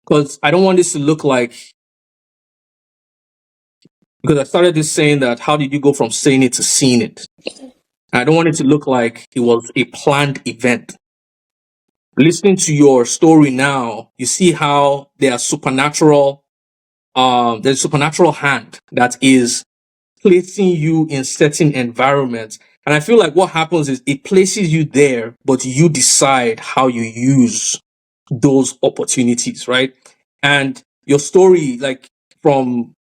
because I don't want this to look like, because I started this saying that how did you go from saying it to seeing it? I don't want it to look like it was a planned event. Listening to your story now, you see how there's a supernatural hand that is placing you in certain environments. And I feel like what happens is it places you there, but you decide how you use those opportunities, right? And your story, like from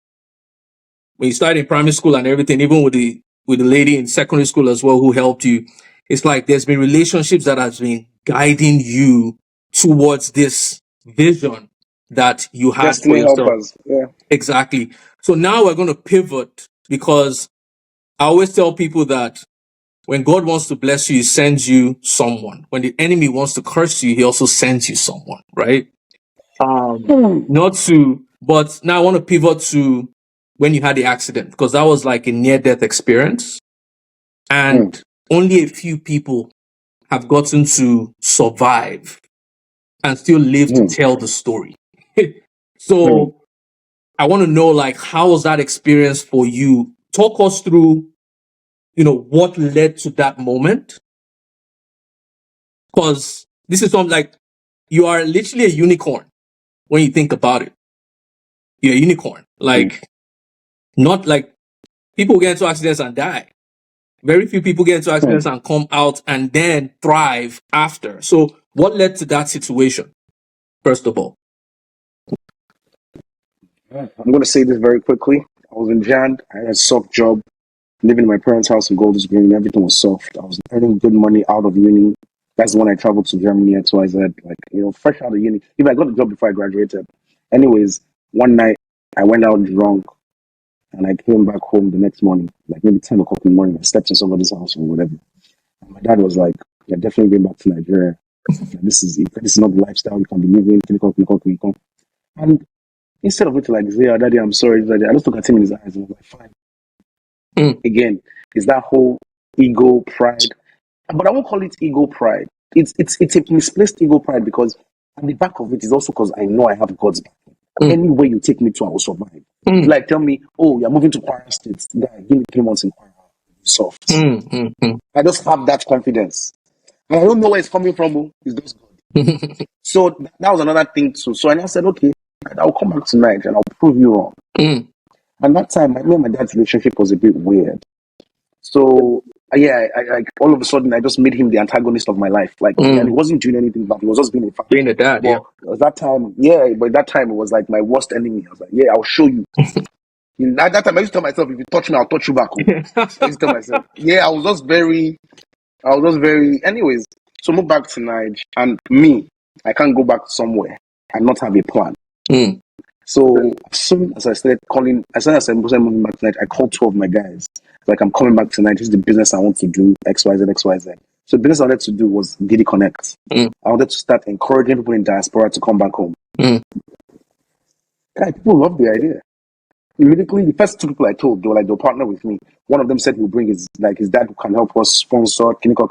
when you started in primary school and everything, even with the lady in secondary school as well who helped you, it's like there's been relationships that has been guiding you towards this vision that you had for destiny yourself. helpers. Yeah. Exactly. So now we're going to pivot, because I always tell people that when God wants to bless you, he sends you someone. When the enemy wants to curse you, he also sends you someone, right? Not to, but now I want to pivot to when you had the accident, because that was like a near-death experience. And only a few people have gotten to survive and still live to tell the story. So I want to know, like, how was that experience for you? Talk us through, what led to that moment. Because this is something like, you are literally a unicorn when you think about it. You're a unicorn. Like, not like people get into accidents and die. Very few people get into accidents and come out and then thrive after. So what led to that situation, first of all? I'm going to say this very quickly. I was in Jan. I had a soft job, living in my parents' house in Golders Green. Everything was soft. I was earning good money out of uni. That's when I traveled to Germany, XYZ, like, fresh out of uni. Even I got a job before I graduated. Anyways, one night I went out drunk And I came back home the next morning, like maybe 10 o'clock in the morning. I slept in somebody's house or whatever. And my dad was like, "You're definitely going back to Nigeria. This is not the lifestyle you can be living. And instead of it to like say, "Oh, daddy, I'm sorry, daddy," I just look at him in his eyes and I was like, fine. Again, is that whole ego pride? But I won't call it ego pride. It's a misplaced ego pride because at the back of it is also because I know I have God's back. Any way you take me to, I will survive. Like tell me, oh, you're moving to Kwara State. Guy, give me 3 months in Kwara. Soft. I just have that confidence. And I don't know where it's coming from. Oh. It's just God. So that was another thing too. So I said, okay, I'll come back tonight and I'll prove you wrong. And that time, me and my dad's relationship was a bit weird. So yeah, I all of a sudden I just made him the antagonist of my life. Like, and he wasn't doing anything bad. He was just being a father. Being a dad, yeah. But that time it was like my worst enemy. I was like, yeah, I'll show you. At that time, I used to tell myself, if you touch me, I'll touch you back. I used to tell myself, yeah, I was just very. Anyways, so move back to Nigeria, and me, I can't go back somewhere and not have a plan. So as soon as I started moving back to Nigeria, I called 2 of my guys. Like, I'm coming back to Nigeria. This is the business I want to do, XYZ, XYZ. So the business I wanted to do was Giddy Connect. I wanted to start encouraging people in diaspora to come back home. People love the idea. Immediately, the first 2 people I told, they'll partner with me. One of them said he'll bring his dad who can help us sponsor clinical,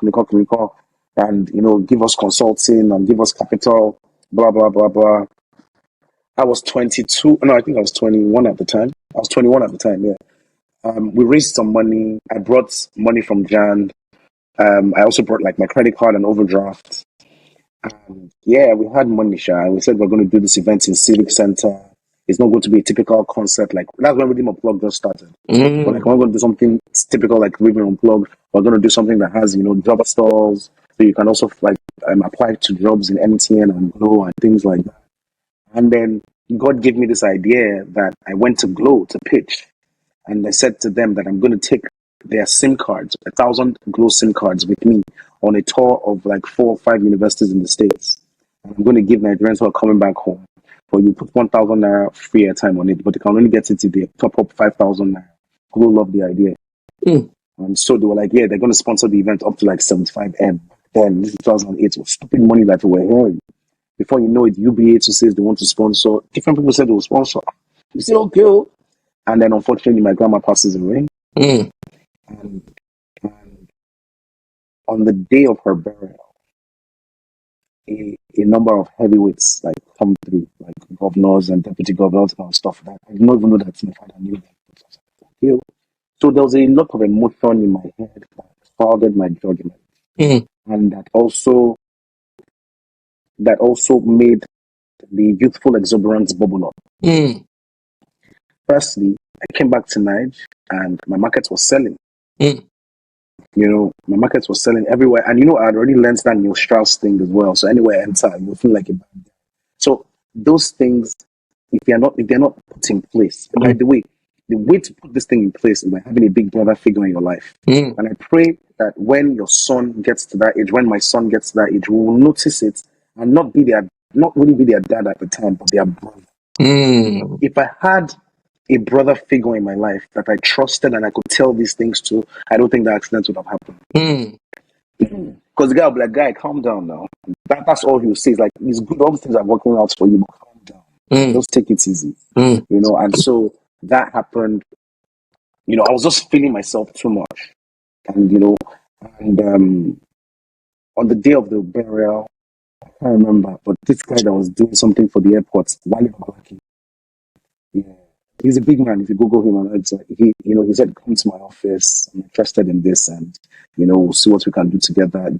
and give us consulting and give us capital, blah blah blah blah. I was 22. No, I think I was 21 at the time. I was 21 at the time. Yeah. We raised some money. I brought money from Jan. I also brought like my credit card and overdraft. Yeah, we had money, Sha. We said we're going to do this event in Civic Center. It's not going to be a typical concert. Like, that's when Rhythm Unplugged just started. But like, we're going to do something typical like Rhythm Unplugged. We're going to do something that has, job stalls. So you can also like apply to jobs in MTN and Glow and things like that. And then God gave me this idea that I went to Glow to pitch. And I said to them that I'm going to take their SIM cards, 1,000 Glow SIM cards with me on a tour of like 4 or 5 universities in the States. And I'm going to give Nigerians who are coming back home. But you put 1,000 naira free airtime on it, but they can only get it if they top up 5,000 naira. Glow loved the idea. And so they were like, yeah, they're going to sponsor the event up to like 75M. Then this is 2008. It was stupid money that we were hearing. Before you know it, UBA says they want to sponsor. Different people said they will sponsor. You say, okay. And then unfortunately, my grandma passes away. And on the day of her burial, a number of heavyweights like come through, like governors and deputy governors and stuff. That I did not even know that my father knew that. So there was a lot of emotion in my head that clouded my judgment, and that also made the youthful exuberance bubble up. Firstly, I came back to Nigeria and my market was selling. My market was selling everywhere. And I had already learned that Neil Strauss thing as well. So anywhere I enter, you feel like a bad guy. So those things, if they're not put in place, and by the way to put this thing in place is by having a big brother figure in your life. And I pray that when your son gets to that age, when my son gets to that age, we will notice it and not really be their dad at the time, but their brother. If I had a brother figure in my life that I trusted and I could tell these things to, I don't think the accident would have happened. Because the guy will be like, guy, calm down now. That's all he'll say. Is like, it's good, all these things are working out for you, but calm down. Just take it easy. And so that happened. I was just feeling myself too much. And on the day of the burial, I can't remember, but this guy that was doing something for the airport, Wale Babalaki, yeah, he's a big man. If you Google him on the website, he said, come to my office. I'm interested in this, and we'll see what we can do together.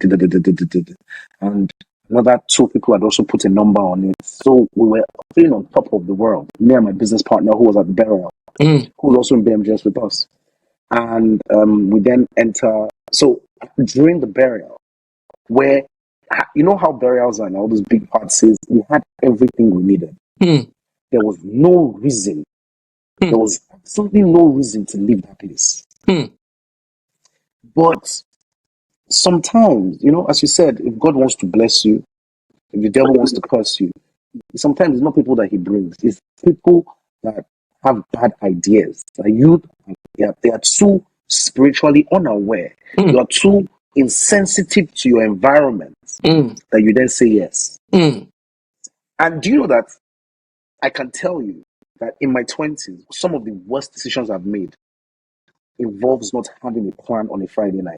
And another 2 people had also put a number on it. So we were feeling on top of the world. Me and my business partner, who was at the burial, who was also in BMGS with us. And we then enter. So during the burial, where how burials are and all those big parts is, we had everything we needed. There was no reason. There was absolutely no reason to leave that place. But sometimes, as you said, if God wants to bless you, if the devil wants to curse you, sometimes it's not people that he brings. It's people that have bad ideas. Like you, they are too spiritually unaware. Mm. You are too insensitive to your environment Mm. that you then say yes. Mm. And do you know that I can tell you that in my 20s, some of the worst decisions I've made involves not having a plan on a Friday night.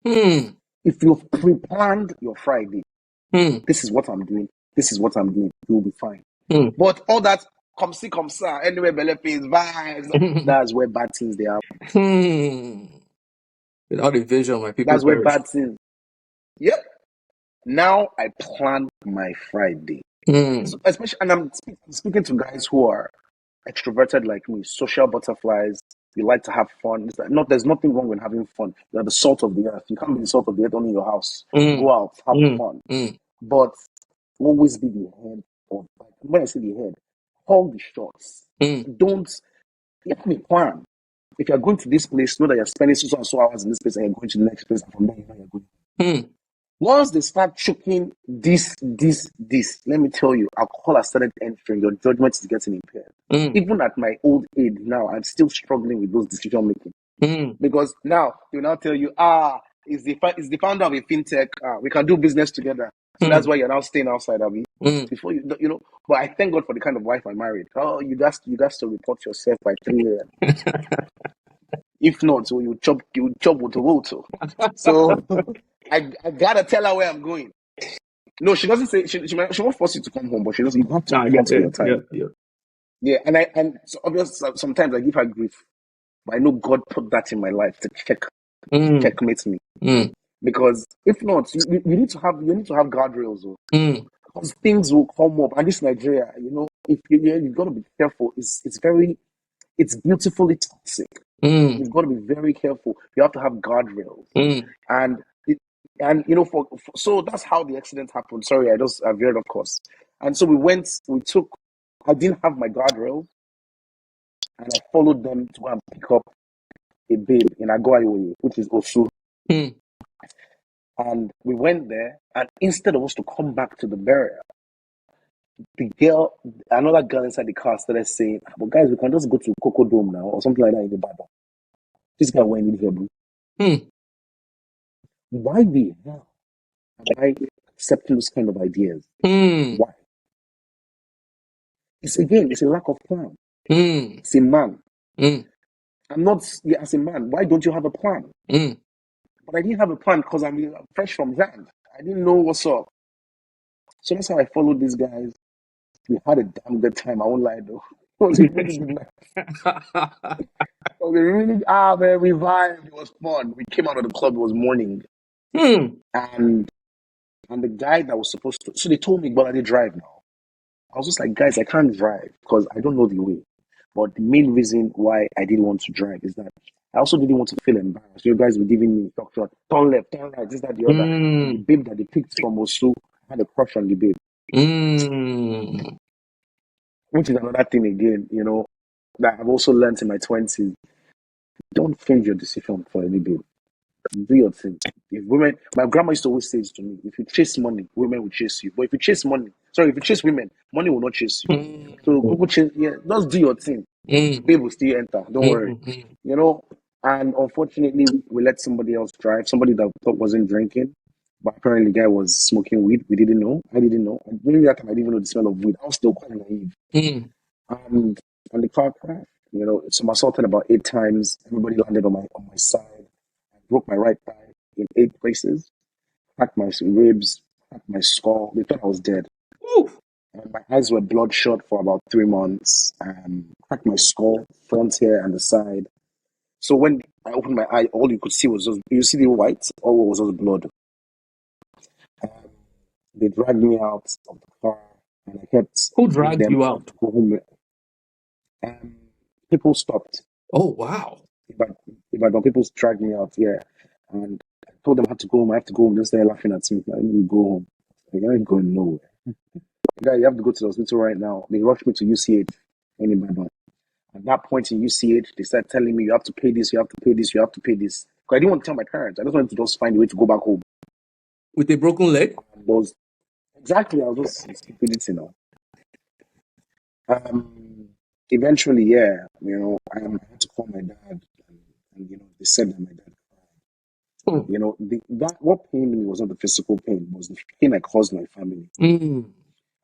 Mm. If you've pre-planned your Friday, Mm. this is what I'm doing, this is what I'm doing, you'll be fine. Mm. But all that come see, come sa, anyway, belle pays, vibes, that's where bad things they are. Hmm. Without a vision, my people That's where perish. bad things. Yep. Now I plan my Friday. Mm. So especially, and I'm speaking to guys who are extroverted like me, social butterflies. You like to have fun. There's nothing wrong with having fun. You're the salt of the earth. You can't be the salt of the earth only in your house. Mm. Go out, have Mm. fun. Mm. But always be the head of, when I say the head, hold the shots. Mm. Don't, you have a plan. If you're going to this place, know that you're spending so and so hours in this place and you're going to the next place, and from there you know you're going. Mm. Once they start choking this, let me tell you, alcohol has started entering, your judgment is getting impaired. Mm. Even at my old age now, I'm still struggling with those decision making. Mm. Because now they'll now tell you, is the founder of a fintech, we can do business together. So that's Mm. why you're now staying outside of me. Mm. Before you know, but I thank God for the kind of wife I married. Oh, you got to report yourself by 3 a.m. If not, so you chop with water. So I gotta tell her where I'm going. No, she doesn't say she won't force you to come home, but she doesn't. You have to Ah, yeah, account for yeah, your yeah, time. yeah. Yeah, and so obviously sometimes I give her grief, but I know God put that in my life to Mm. checkmate me. Mm. Because if not, you need to have guardrails, though, Mm. because things will come up. And this Nigeria, if you've got to be careful. It's beautifully toxic. Mm. You've got to be very careful. You have to have guardrails, Mm. and it, and so that's how the accident happened. Sorry, I veered off course. And so we took. I didn't have my guardrails, and I followed them to go and pick up a babe in Agoayoye, which is Osu. Mm. And we went there, and instead of us to come back to the burial, another girl inside the car started saying, "But guys, we can just go to Coco Dome now or something like that in the Bible." This guy went in here, bro. Mm. Why the hell am I accepting those kind of ideas? Mm. Why? It's a lack of plan. Mm. As a man, Mm. I'm not, yeah, as a man, why don't you have a plan? Mm. But I didn't have a plan because I'm fresh from Zand. I didn't know what's up. So that's how I followed these guys. We had a damn good time. I won't lie though. It was a really good night. It was a really, man, we vibed. It was fun. We came out of the club. It was morning. Mm. And the guy that was supposed to, so they told me, "Gbolade, drive now." I was just like, "Guys, I can't drive because I don't know the way." But the main reason why I didn't want to drive is that I also didn't want to feel embarrassed. You guys were giving me instruction, turn left, turn right, this, that, the other. And the Mm. babe that they picked from Osu had a crush on the babe, Mm. which is another thing again, that I've also learned in my 20s. Don't change your decision for any babe. Do your thing. If women, my grandma used to always say this to me: if you chase money, women will chase you. But if you chase women, money will not chase you. So Mm. Google chase, yeah, just do your thing. Mm. Babe will still enter. Don't worry. Mm. Mm. You know. And unfortunately, we let somebody else drive. Somebody that we thought wasn't drinking, but apparently the guy was smoking weed. We didn't know. I didn't know. Maybe that time I didn't even know the smell of weed. I was still quite naive. Mm. And the car crashed. Somersaulted about 8 times. Everybody landed on my side. I broke my right thigh in 8 places. Cracked my ribs. Cracked my skull. They thought I was dead. Woo. And my eyes were bloodshot for about 3 months. Cracked my skull, front here and the side. So when I opened my eye, all you could see was just, you see the white, all was just blood. Um, they dragged me out of the car, and I kept Who telling dragged them you I have out? to go home. Um, People stopped. Oh, wow. If I don't, people dragged me out, yeah. And I told them I have to go home. I have to go home. Just started laughing at me. I need to go home. Like, I ain't going nowhere. Guy, you have to go to the hospital right now. They rushed me to UCH in Ibadan. At that point in UCH, they started telling me, you have to pay this, you have to pay this, you have to pay this. Because I didn't want to tell my parents. I just wanted to just find a way to go back home. With a broken leg? And those exactly, I was just stupidity now. Um, eventually, yeah, I had to call my dad, and they said that my dad. Hmm. That what pained me was not the physical pain, it was the pain I caused my family. Mm.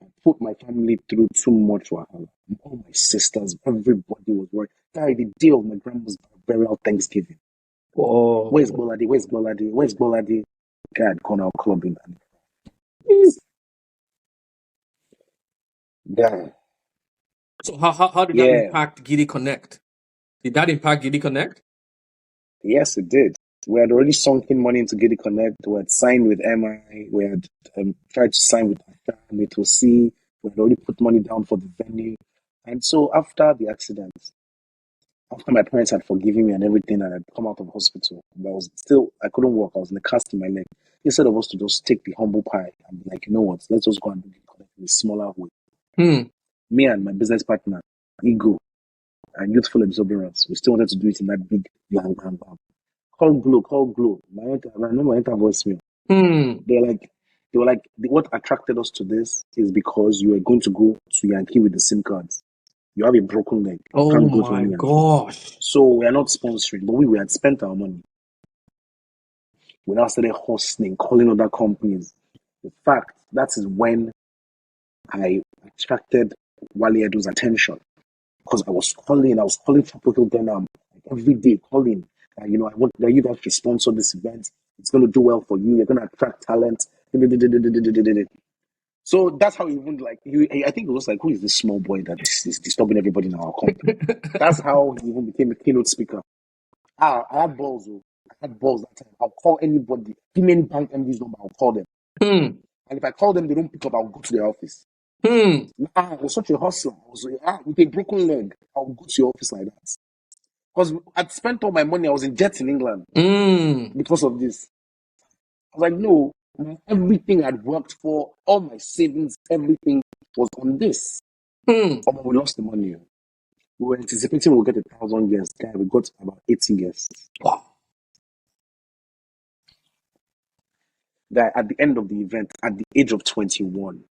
I put my family through too much wahala. All my sisters, everybody was worried. Guy, the day of my grandma's burial Thanksgiving. Where's Oh. Gbolade? Where's Gbolade? Where's Gbolade? Guy had gone out clubbing and Mm. guy. So how did that Yeah, impact Giddy Connect? Did that impact Giddy Connect? yes, it did. We had already sunk in money into Giddy Connect. We had signed with MI. We had tried to sign with Asha, to see. We had already put money down for the venue. And so after the accident, after my parents had forgiven me and everything, and I'd come out of hospital, but I couldn't walk. I was in a cast in my leg. Instead of us to just take the humble pie and be like, you know what, let's just go and do Giddy Connect in a smaller way. Hmm. Me and my business partner, Ego, and youthful exuberance, we still wanted to do it in that big, bang, bang, bang. Call Glow. I know my enter voicemail. Hmm. They were like, what attracted us to this is because you are going to go to Yankee with the SIM cards. You have a broken leg. You Oh can't go to my any Yankee. gosh. So we are not sponsoring, but we had spent our money. We now started hustling, calling other companies. In fact, that is when I attracted Wale Edo's attention. Because I was calling Tropical Denham every day, calling. I want you guys to sponsor this event. It's going to do well for you. You're going to attract talent. So that's how even I think it was like, who is this small boy that is disturbing everybody in our company? That's how he even became a keynote speaker. I had balls, though. I had balls that time. I'll call anybody. Give me any bank MD's number, I'll call them. Hmm. And if I call them, they don't pick up, I'll go to their office. Hmm. I was such a hustler. With a broken leg, I'll go to your office like that. Because I'd spent all my money. I was in debt in England Hmm. because of this. I was like, no, everything I'd worked for, all my savings, everything was on this. Hmm. Oh, but we lost the money. We were anticipating we'll get 1,000 guests. Guy, we got about 80 guests. Wow. Guy, at the end of the event, at the age of 21,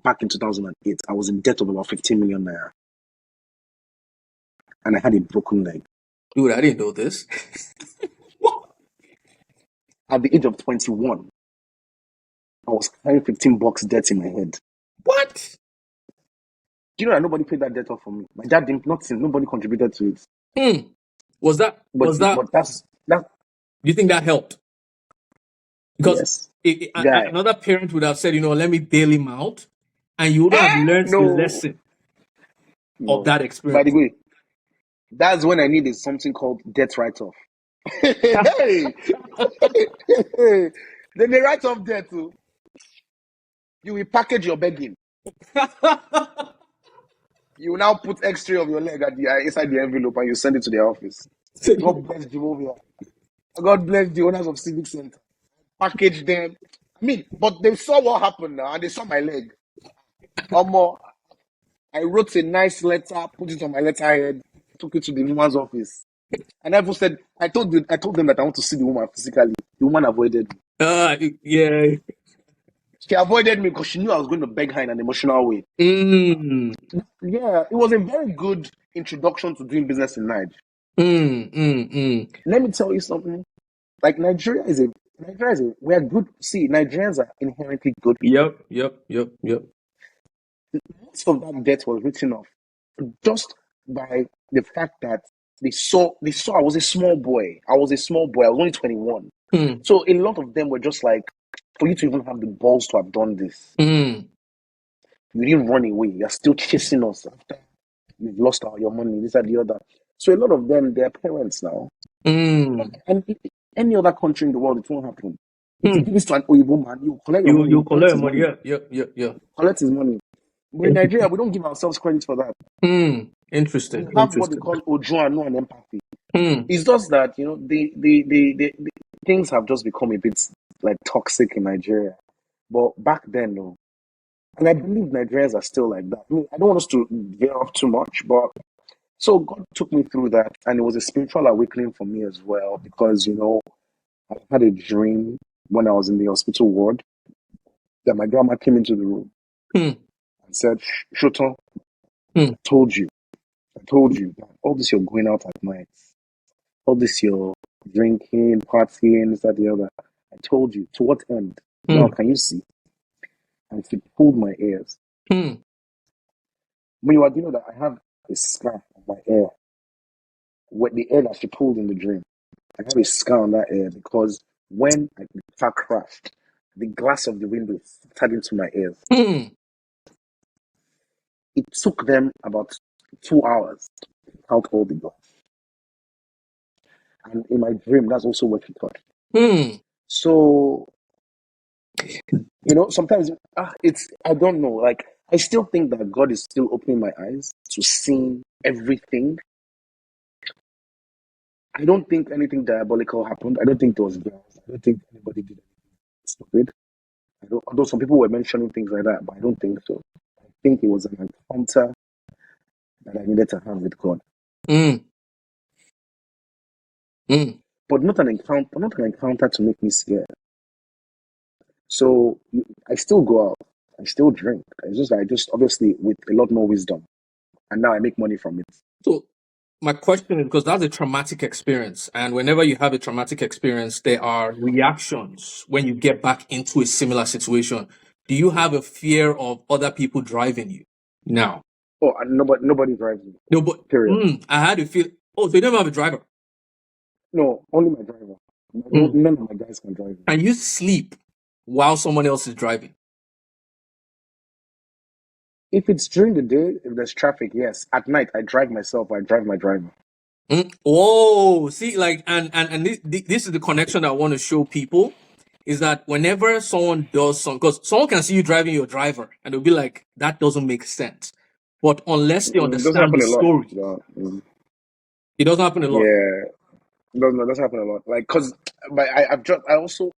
back in 2008, I was in debt of about 15 million naira. And I had a broken leg. Dude, I didn't know this. At the age of 21, I was carrying 15 bucks debt in my head. What? Do you know that nobody paid that debt off for me? My dad didn't, nothing, nobody contributed to it. Hmm. Was that But that's that. do you think that helped? Because Yes, guy. another parent would have said, let me bail him out, and you would have learned the No, lesson of no. that By the experience. way, that's when I needed something called debt write-off. Hey, then they write off debt too. You will package your begging. You will now put X-ray of your leg inside the envelope and you send it to their office. God bless Jehovah. God bless the owners of Civic Center. Package them. But they saw what happened now and they saw my leg. I wrote a nice letter, put it on my letterhead, took it to the woman's office. And I said, I told them that I want to see the woman physically. The woman avoided me. Yeah. She avoided me because she knew I was going to beg her in an emotional way. Mm. Yeah, it was a very good introduction to doing business in Nigeria. Mm. Let me tell you something. Like Nigeria is we're good. See, Nigerians are inherently good people. Yep. Most of that debt was written off just by the fact that they saw I was a small boy. I was only 21. Hmm. So a lot of them were just like, for you to even have the balls to have done this, Hmm. you didn't run away. You're still chasing us after you've lost all your money, this and the other. So a lot of them, they're parents now. Hmm. And any other country in the world, it won't happen. If you Hmm. give this to an Oyibo man, you collect your money, You you collect collect his money. money, Yeah. collect his money. But in Nigeria, we don't give ourselves credit for that. Hmm. We Interesting. have what they Interesting. call ojo and no and empathy. Hmm. It's just that, the things have just become a bit like toxic in Nigeria. But back then, no. And I believe Nigerians are still like that. I don't want us to veer off too much, but so God took me through that, and it was a spiritual awakening for me as well because I had a dream when I was in the hospital ward that my grandma came into the room Hmm. and said, Shoton, Hmm. I told you told you that all this you're going out at night, all this you're drinking, partying, this, that, the other. I told you. To what end? Now Hmm. can you see? And she pulled my ears. Hmm. When you are, you know that I have a scar on my ear, with the air that she pulled in the dream. I have a scar on that ear because when the car crashed, the glass of the window started into my ears. Hmm. It took them about 2 hours to take out all the glass. And in my dream, that's also what she thought. Hmm. So, sometimes I don't know. Like, I still think that God is still opening my eyes to seeing everything. I don't think anything diabolical happened. I don't think there was violence. I don't think anybody did anything stupid. Although some people were mentioning things like that, but I don't think so. I think it was an encounter that I needed to have with God, Hmm. Hmm. but not an encounter to make me scared. So I still go out, I still drink. It's just that I just obviously with a lot more wisdom, and now I make money from it. So my question is because that's a traumatic experience, and whenever you have a traumatic experience, there are reactions when you get back into a similar situation. Do you have a fear of other people driving you now? Oh, and nobody drives me. No, but Period. I had a feel. Oh, so you don't have a driver. No, only my driver. Mm. None of my guys can drive me. Can you sleep while someone else is driving? If it's during the day, if there's traffic, yes. At night, I drive myself. Or I drive my driver. Oh, see, like, and this is the connection I want to show people is that whenever someone does something, because someone can see you driving your driver and they'll be like, that doesn't make sense. But unless they It doesn't understand the happen a lot. story, it doesn't happen a lot. Yeah, no, that's happened a lot. Like, cause, but I also,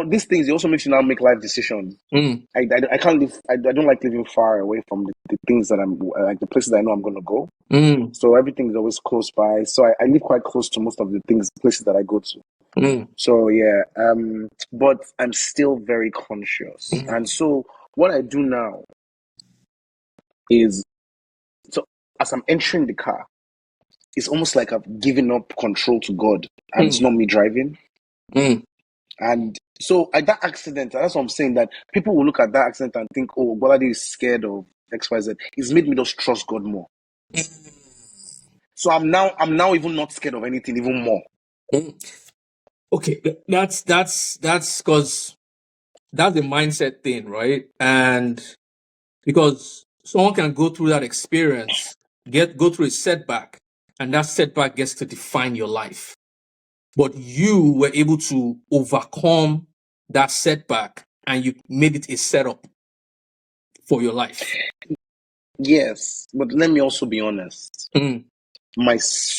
these things. It also makes you now make life decisions. Mm, I can't live. I don't like living far away from the things that I'm like the places I know I'm gonna go. mm, So everything is always close by. So I live quite close to most of the places that I go to. mm, So yeah, but I'm still very conscious, and mm, so what I do now is so as I'm entering the car, it's almost like I've given up control to God, and it's mm, not me driving. mm, And so at that accident, that's what I'm saying, that people will look at that accident and think, oh, Gbolade is scared of XYZ. It's made me just trust God more. So I'm now even not scared of anything even more. mm. Okay, that's because that's the mindset thing, right? And because someone can go through that experience, go through a setback, and that setback gets to define your life. But you were able to overcome that setback and you made it a setup for your life. Yes, but let me also be honest. Mm,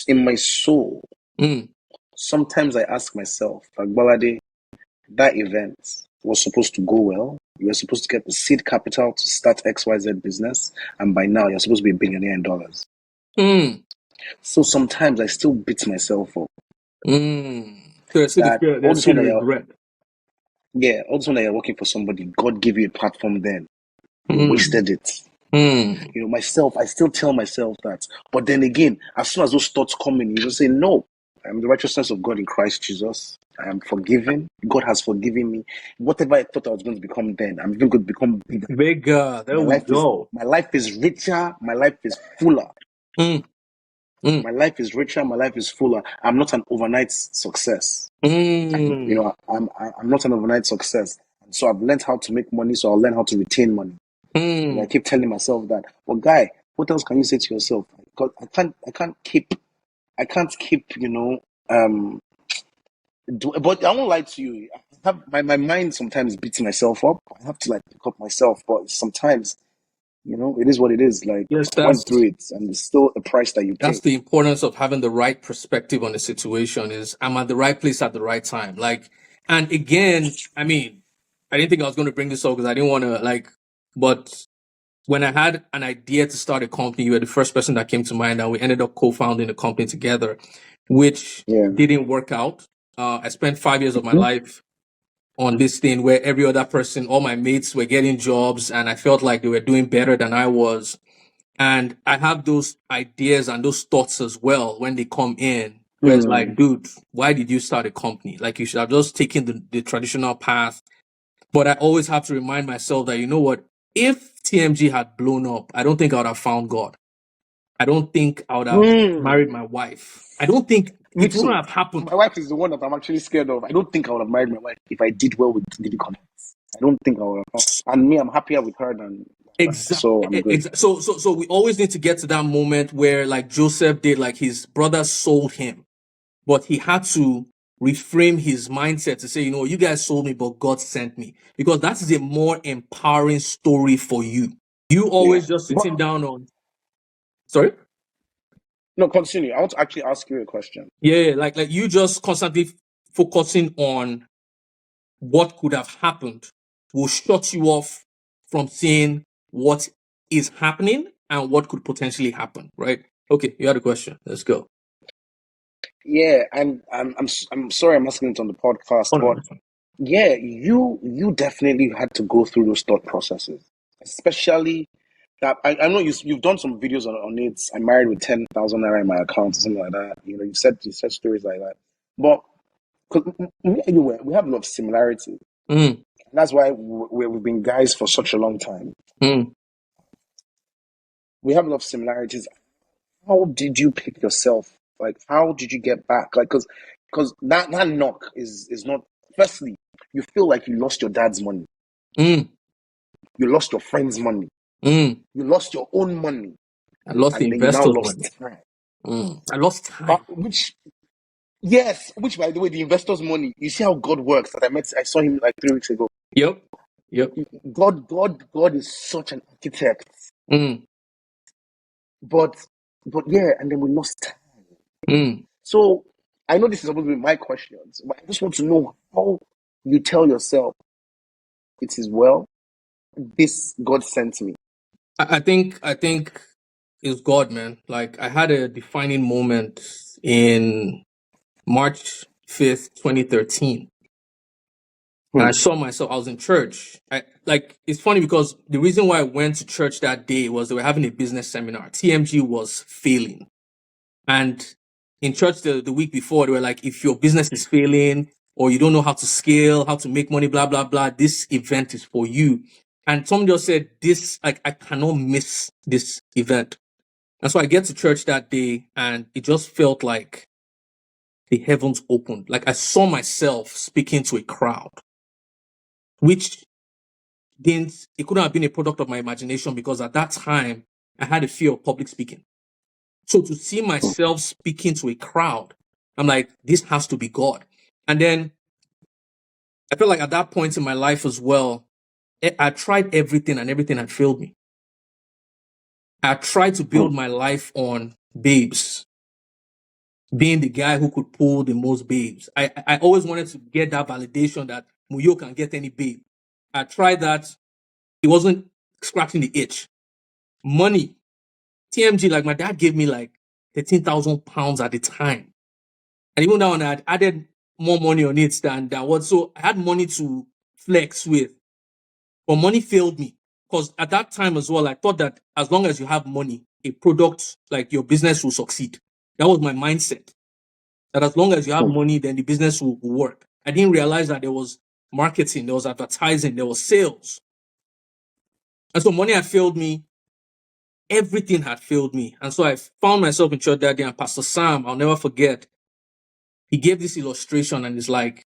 In my soul, mm, sometimes I ask myself, like, Gbolade, that event was supposed to go well. You were supposed to get the seed capital to start XYZ business, and by now you're supposed to be a billionaire in dollars. mm, So sometimes I still beat myself up mm. So there's still the that fear, all there's this still one the that you're, regret. yeah, all this one that you're working for somebody, God gave you a platform then. You Mm, wasted it. mm. Myself, I still tell myself that. But then again, as soon as those thoughts come in, you just say, no, I'm the righteousness of God in Christ Jesus. I am forgiven. God has forgiven me. Whatever I thought I was going to become then, I'm even going to become bigger. Big God, there My we life is go. my life is richer. My life is fuller. Mm, mm, My life is richer. My life is fuller. I'm not an overnight success. mm, I'm not an overnight success. And so I've learned how to make money. So I'll learn how to retain money. I mm. keep telling myself that. Well, guy, what else can you say to yourself? Because I can't keep, but I won't lie to you. I have my mind sometimes beats myself up. I have to like pick up myself, but sometimes, it is what it is. Like, Yes, I went through it, and it's still a price that you that's pay. the importance of having the right perspective on the situation is I'm at the right place at the right time. Like, and again, I mean, I didn't think I was going to bring this up because I didn't want to like, but when I had an idea to start a company, you were the first person that came to mind, and we ended up co-founding the company together, which Yeah. didn't work out. I spent 5 years of my Mhm. life on this thing where every other person, all my mates were getting jobs, and I felt like they were doing better than I was. And I have those ideas and those thoughts as well when they come in, where it's Hmm. like, dude, why did you start a company? Like, you should have just taken the traditional path. But I always have to remind myself that, you know what? If TMG had blown up, I don't think I would have found God. I don't think I would have Hmm. married my wife. I don't think Me it wouldn't too. have happened. My wife is the one that I'm actually scared of. I don't think I would have married my wife if I did well with Diddy Connects. I don't think I would have. And me, I'm happier with her than that. So I'm good. So we always need to get to that moment where, like Joseph did, like his brothers sold him, but he had to reframe his mindset to say, you know, you guys sold me, but God sent me, because that is a more empowering story for you. You Yeah. always just But sitting down on, sorry? no, continue. I want to actually ask you a question. Yeah, like you just constantly focusing on what could have happened will shut you off from seeing what is happening and what could potentially happen, right? Okay, you had a question. Let's go. Yeah, and I'm sorry I'm asking it on the podcast, Oh, no, but that's fine. yeah, you definitely had to go through those thought processes, especially that I know you've done some videos on it. I'm married with 10,000 naira in my account or something like that. You know, you said stories like that, but because me and you we have a lot of similarities. Mm, That's why we've been guys for such a long time. mm, We have a lot of similarities. How did you pick yourself? Like, how did you get back? Like, because that knock is not. Firstly, you feel like you lost your dad's money, mm, you lost your friend's money, mm. you lost your own money, I lost the and then you now investor's lost money. time. I lost time. Which yes, which by the way, the investor's money. You see how God works. That I saw him like 3 weeks ago. Yep. Yep. God is such an architect. Mm, But yeah, and then we lost time. mm. So I know this is supposed to be my questions, but I just want to know how you tell yourself it is well. This God sent me. I think it's God, man. Like, I had a defining moment in March 5th, 2013. And Hmm. I saw myself, I was in church. It's funny because the reason why I went to church that day was they were having a business seminar. TMG was failing. And in church the week before, they were like, if your business is failing or you don't know how to scale, how to make money, blah, blah, blah, this event is for you. And someone just said, this, like, I cannot miss this event. And so I get to church that day and it just felt like the heavens opened. Like, I saw myself speaking to a crowd, which didn't, it couldn't have been a product of my imagination, because at that time I had a fear of public speaking. So to see myself speaking to a crowd, I'm like, this has to be God. And then I feel like at that point in my life as well, I tried everything and everything had failed me. I tried to Hmm. build my life on babes, being the guy who could pull the most babes. I always wanted to get that validation that Muyo can get any babe. I tried that. It wasn't scratching the itch. Money. TMG, like my dad gave me like 13,000 pounds at the time. And even now, I had added more money on it than what. So I had money to flex with, but money failed me. Because at that time as well, I thought that as long as you have money, a product like your business will succeed. That was my mindset. That as long as you have Hmm. money, then the business will work. I didn't realize that there was marketing, there was advertising, there was sales. And so money had failed me. Everything had failed me. And so I found myself in church that day, and Pastor Sam, I'll never forget, he gave this illustration and it's like,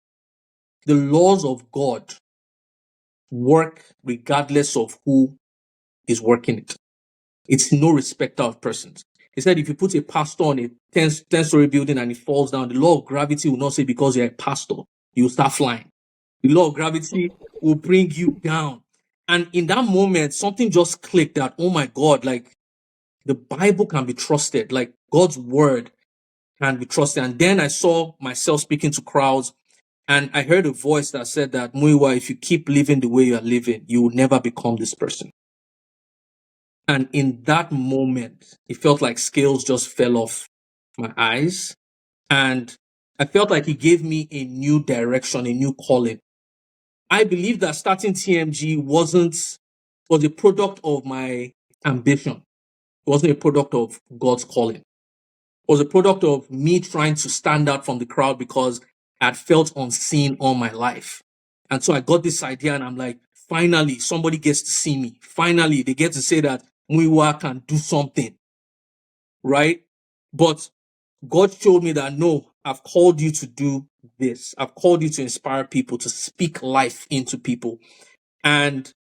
the laws of God work regardless of who is working it. It's no respecter of persons. He said if you put a pastor on a 10-story building and it falls down, the law of gravity will not say because you're a pastor, you will start flying. The law of gravity will bring you down. And in that moment, something just clicked that, oh my God, like the Bible can be trusted. Like God's word can be trusted. And then I saw myself speaking to crowds, and I heard a voice that said that, Muiwa, if you keep living the way you are living, you will never become this person. And in that moment, it felt like scales just fell off my eyes. And I felt like he gave me a new direction, a new calling. I believe that starting TMG was a product of my ambition. It wasn't a product of God's calling. It was a product of me trying to stand out from the crowd because I'd felt unseen all my life. And so I got this idea and I'm like, finally, somebody gets to see me. Finally, they get to say that Muiwa can do something, right? But God showed me that no, I've called you to do this. I've called you to inspire people, to speak life into people. And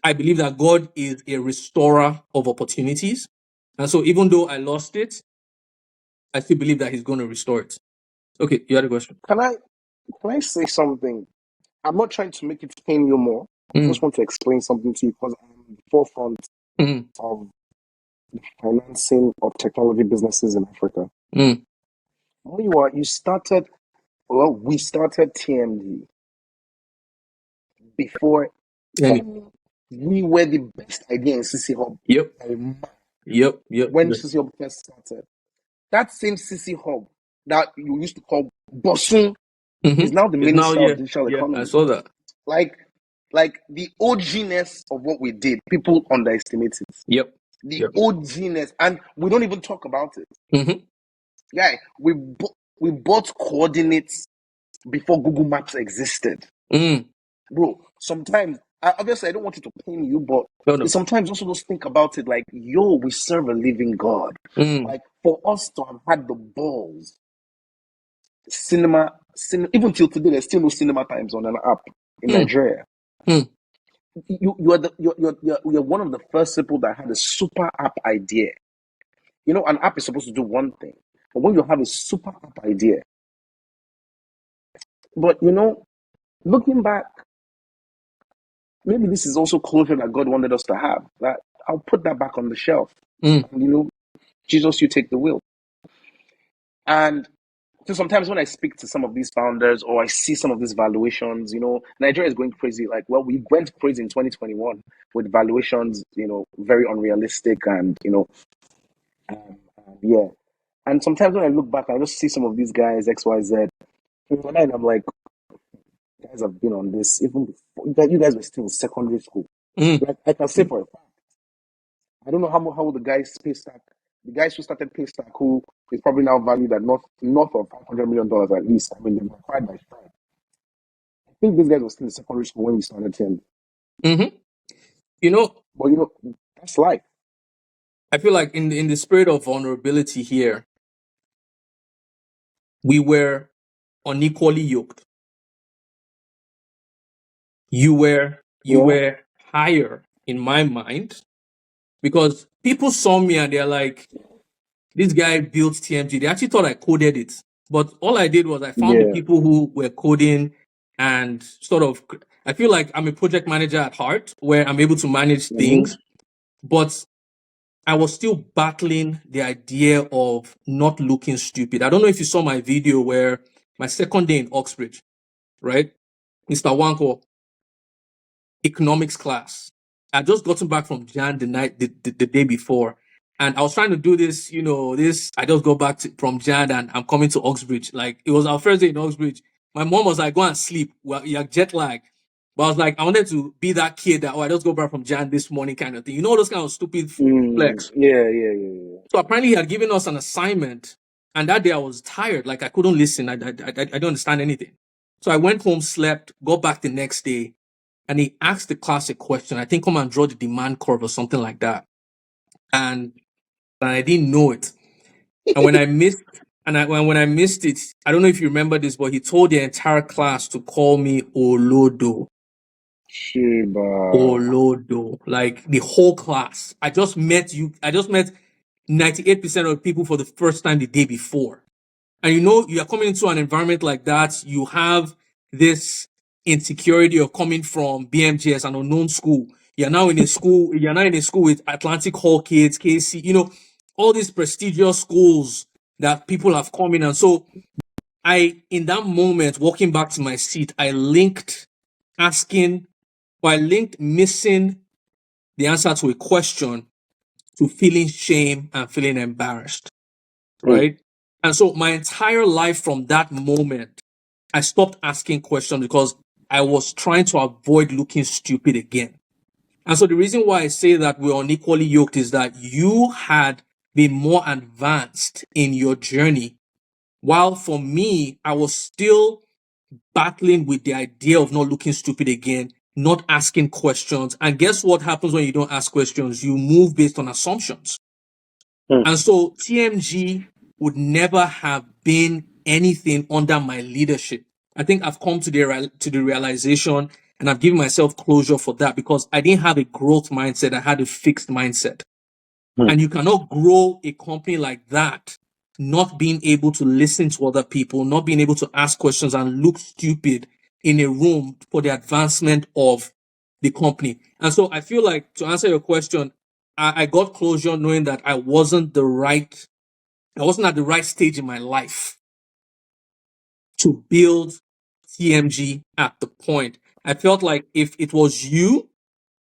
I believe that God is a restorer of opportunities. And so even though I lost it, I still believe that He's going to restore it. Okay, you had a question. Can I say something? I'm not trying to make it pain you more. I Mm, just want to explain something to you because I'm in the forefront mm, of financing of technology businesses in Africa. mm. You started, well, we started TMD before Any. any, we were the best idea in CC Hub Yep, by a mile yep, yep, when yep. CC Hub first started. That same CC Hub that you used to call Bosun is now the It's now, Minister yeah, of Digital yeah, I Economy. saw that. Like, like the OGness of what we did, people underestimate it. Yep, The yep. OGness, and we don't even talk about it. Mm-hmm. Yeah, we bought coordinates before Google Maps existed, Mm. bro. Sometimes, obviously, I don't want it to pain you, but No, no. sometimes also just think about it. Like, yo, we serve a living God. Mm, Like, for us to have had the balls, cinema, even till today, there's still no cinema times on an app in mm, Nigeria. mm, You're one of the first people that had a super app idea. You know, an app is supposed to do one thing, but when you have a super app idea, but looking back, maybe this is also closure that God wanted us to have. That I'll put that back on the shelf. mm, And, Jesus, you take the wheel. And so sometimes when I speak to some of these founders or I see some of these valuations, Nigeria is going crazy. Like, well, we went crazy in 2021 with valuations, very unrealistic and, yeah. And sometimes when I look back, I just see some of these guys, XYZ, and I'm like, guys have been on this even before. You guys were still in secondary school. mm, Like, I can say for a fact, I don't know how the guys who started Paystack, who is probably now valued at north of $500 million at least. I mean, they were acquired by Stripe. I think these guys were still in secondary school when we started TM. mm-hmm. You know, But that's life. I feel like in the spirit of vulnerability here, we were unequally yoked. You Yeah. were higher in my mind because people saw me and they're like, this guy built TMG. They actually thought I coded it. But all I did was I found the Yeah. people who were coding and sort of, I feel like I'm a project manager at heart where I'm able to manage Mm-hmm. things, but I was still battling the idea of not looking stupid. I don't know if you saw my video where my second day in Oxbridge, right? Mr. Wanko, economics class. I just gotten back from Jan the day before. And I was trying to do this, I just go back from Jan and I'm coming to Oxbridge. Like it was our first day in Oxbridge. My mom was like, go and sleep. Well, you're jet lag. But I was like, I wanted to be that kid that, I just go back from Jan this morning kind of thing. You know, those kind of stupid flex. Yeah, yeah, yeah, yeah. So apparently he had given us an assignment. And that day I was tired. Like I couldn't listen. I don't understand anything. So I went home, slept, got back the next day and he asked the classic question. I think come and draw the demand curve or something like that. And I didn't know it. And when I missed when I missed it, I don't know if you remember this, but he told the entire class to call me Olodo. Shiba. Olodo. Like the whole class. I just met 98% of people for the first time the day before. And you are coming into an environment like that, you have this insecurity of coming from BMGS, an unknown school. You're now in a school with Atlantic Hall kids, KC, all these prestigious schools that people have come in. And so in that moment, walking back to my seat, I linked missing the answer to a question to feeling shame and feeling embarrassed. Mm. Right? And so my entire life from that moment, I stopped asking questions because I was trying to avoid looking stupid again. And so the reason why I say that we're unequally yoked is that you had been more advanced in your journey, while for me, I was still battling with the idea of not looking stupid again, not asking questions. And guess what happens when you don't ask questions? You move based on assumptions. Mm. And so TMG would never have been anything under my leadership. I think I've come to the realization, and I've given myself closure for that, because I didn't have a growth mindset. I had a fixed mindset. And you cannot grow a company like that, not being able to listen to other people, not being able to ask questions and look stupid in a room for the advancement of the company. And so I feel like, to answer your question, I got closure knowing that I wasn't at the right stage in my life to build TMG at the point. I felt like if it was you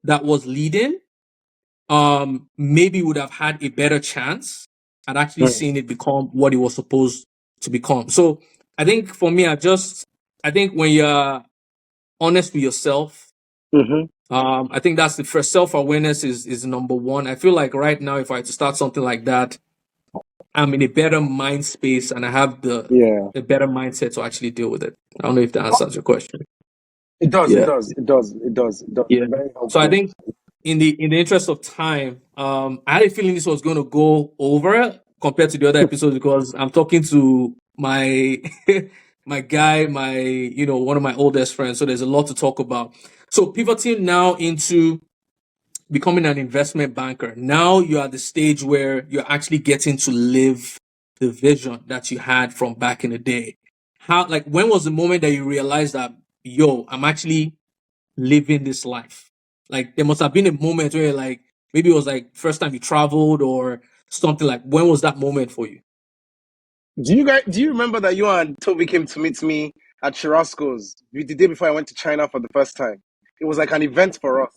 that was leading, maybe would have had a better chance at actually Mm. seeing it become what it was supposed to become. So I think for me, I think when you're honest with yourself, Mm-hmm. I think that's the first. Self-awareness is number one. I feel like right now, if I had to start something like that, I'm in a better mind space and I have Yeah. a better mindset to actually deal with it. I don't know if that answers your question. It does. It Yeah. does. It does. It does. It does. Yeah. Very So I helpful. think in the interest of time, I had a feeling this was going to go over compared to the other episodes, because I'm talking to my my guy, one of my oldest friends. So there's a lot to talk about. So pivoting now into becoming an investment banker. Now you're at the stage where you're actually getting to live the vision that you had from back in the day. When was the moment that you realized that, yo, I'm actually living this life? Like, there must have been a moment where, like, maybe it was like first time you traveled or something. Like, when was that moment for you? Do you remember that you and Toby came to meet me at Churrasco's the day before I went to China for the first time? It was like an event for us.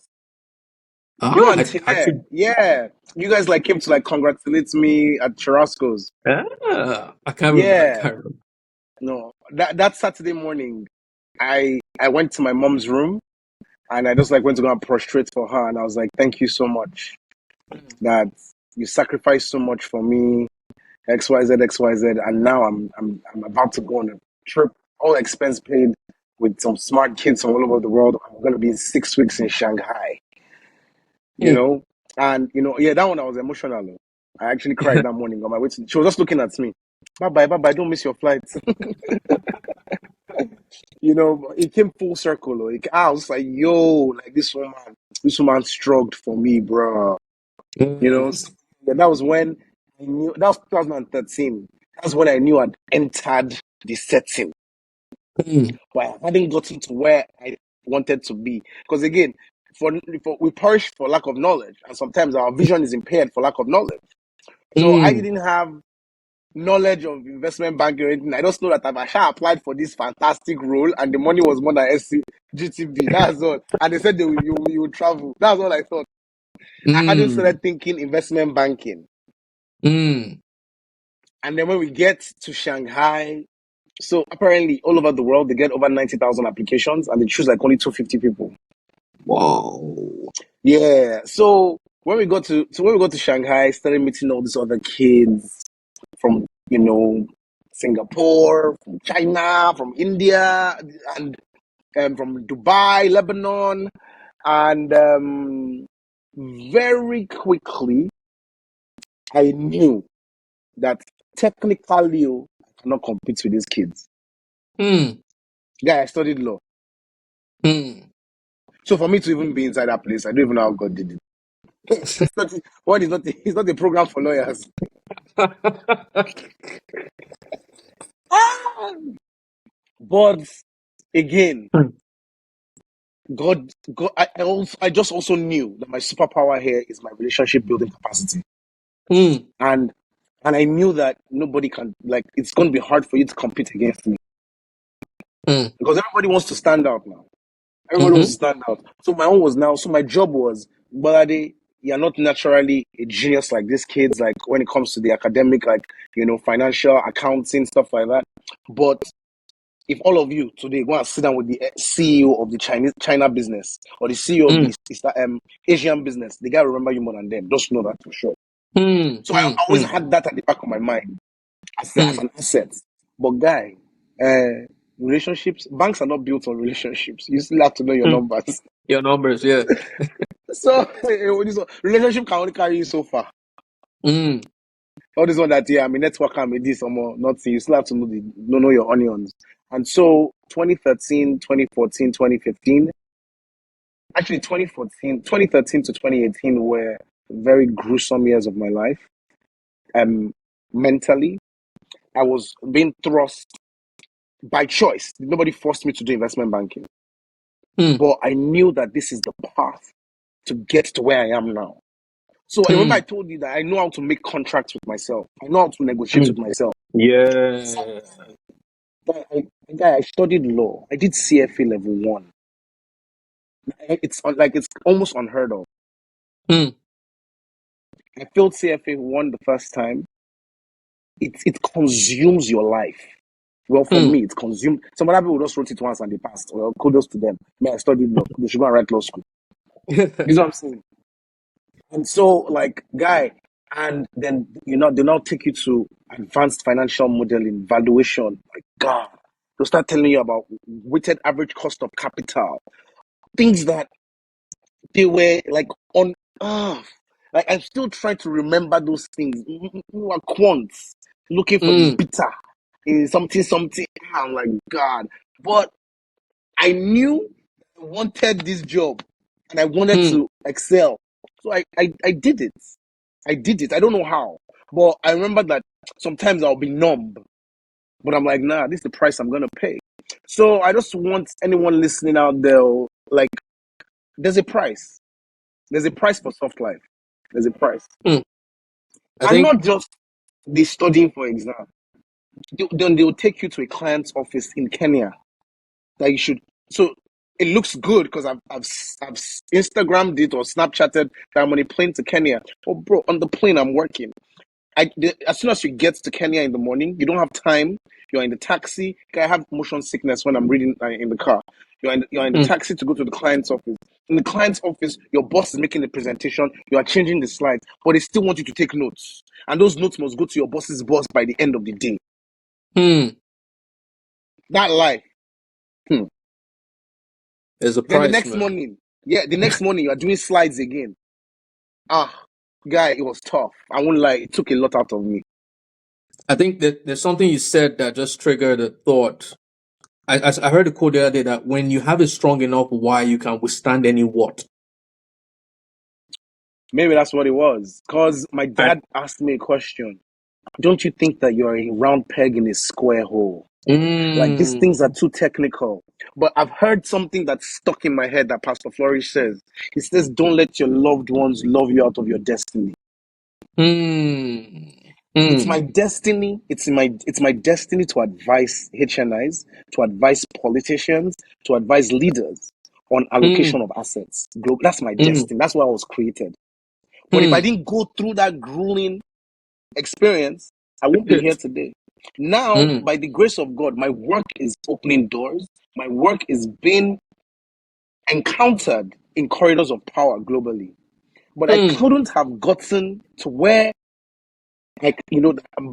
You and I Tine, actually, yeah. You guys like came to like congratulate me at Churrasco's. I can't remember. I Yeah. can't remember. No. That Saturday morning, I went to my mom's room and I just like went to go and prostrate for her, and I was like, thank you so much that you sacrificed so much for me, XYZ, XYZ, and now I'm about to go on a trip, all expense paid, with some smart kids from all over the world. I'm gonna be 6 weeks in Shanghai, you Mm. know? And yeah, that one I was emotional. I actually cried that morning on my way to. She was just looking at me. Bye bye, don't miss your flight. It came full circle. I was like, yo, like this woman struggled for me, bro. Mm. So, yeah, that was when I knew. That was 2013. That's when I knew I'd entered the setting, Mm. but I hadn't gotten to where I wanted to be. Because again, for we perish for lack of knowledge, and sometimes our vision is impaired for lack of knowledge. So I Mm. didn't have knowledge of investment banking or anything. I just know that I've actually applied for this fantastic role, and the money was more than GTB. That's all. And they said you would travel. That's all I thought. I hadn't Mm. started thinking investment banking. Mm. And then when we get to Shanghai, so apparently all over the world they get over 90,000 applications, and they choose like only 250 people. Wow. Yeah. So when we got to Shanghai, started meeting all these other kids from Singapore, from China, from India, and from Dubai, Lebanon, and very quickly I knew that technically I cannot compete with these kids. Mm. Yeah, I studied law. Mm. So for me to even be inside that place, I don't even know how God did it. One is not it's not a program for lawyers. But again, God, I just also knew that my superpower here is my relationship building capacity, Mm. and I knew that nobody can, like, it's going to be hard for you to compete against me Mm. because everybody wants to stand out now. Everybody wants to Mhm. stand out. So my job was, Gbolade, you're not naturally a genius like these kids, like when it comes to the academic, like, financial, accounting, stuff like that. But if all of you today go and sit down with the CEO of the China business or the CEO of Mm, the Asian business, the guy will remember you more than them. Just know that for sure. mm, So I mm, always mm, had that at the back of my mind as mm, an asset. But guy, relationships, banks are not built on relationships. You still have to know your mm. numbers. Your numbers, yeah. So relationship can only carry you so far. Mm, All this one that I'm a networker, I'm a this or more, nothing. You still have to know your onions. And so 2013, 2014, 2015, actually 2013 to 2018 were very gruesome years of my life. Mentally, I was being thrust by choice. Nobody forced me to do investment banking. mm, But I knew that this is the path to get to where I am now. So I remember I mm, told you that I know how to make contracts with myself. I know how to negotiate with mm. myself. Yeah. I studied law. I did CFA level 1. It's almost unheard of. Mm, I failed CFA 1 the first time. It consumes your life. Well, for mm. me, it consumed. Some other people just wrote it once and they passed. Well, kudos to them. Man, I studied law. They should go and write law school. You know what I'm saying? And so, like, guy, and then they now take you to advanced financial modeling, valuation. Like, God, they'll start telling you about weighted average cost of capital, things that they were like on. Like I'm still trying to remember those things. We were quants looking for the Mm, beta in something. I'm like, God, but I knew I wanted this job and I wanted mm, to excel. So I did it. I did it. I don't know how. But I remember that sometimes I'll be numb. But I'm like, nah, this is the price I'm gonna pay. So I just want anyone listening out there, like, there's a price. There's a price for soft life. There's a price. mm. I And think, not just the studying for exam. Then they'll take you to a client's office in Kenya that you should. So it looks good because I've Instagrammed it or Snapchatted that I'm on a plane to Kenya. Oh, bro, on the plane I'm working. As soon as you get to Kenya in the morning, you don't have time. You're in the taxi. I have motion sickness when I'm reading in the car. You're in the mm, taxi to go to the client's office. In the client's office, your boss is making the presentation. You are changing the slides, but they still want you to take notes, and those notes must go to your boss's boss by the end of the day. mm. That life. Hmm. There's a Then the price, next man. morning, the next morning you are doing slides again. Ah, guy, it was tough. I won't lie, it took a lot out of me. I think that there's something you said that just triggered a thought. I heard a quote the other day that when you have a strong enough why, you can withstand any what. Maybe that's what it was. Because my I, dad asked me a question. Don't you think that you're a round peg in a square hole? Like these things are mm, too technical. But I've heard something that's stuck in my head that Pastor Flourish says. He says, don't let your loved ones love you out of your destiny. mm, It's my mm, destiny. It's my destiny to advise HNIs, to advise politicians, to advise leaders on mm, allocation of assets. That's my mm, destiny. That's why I was created. But if I mm. didn't go through that grueling experience, I won't be here today. Now, Mm, by the grace of God, my work is opening doors. My work is being encountered in corridors of power globally. But I mm, couldn't have gotten to where, like,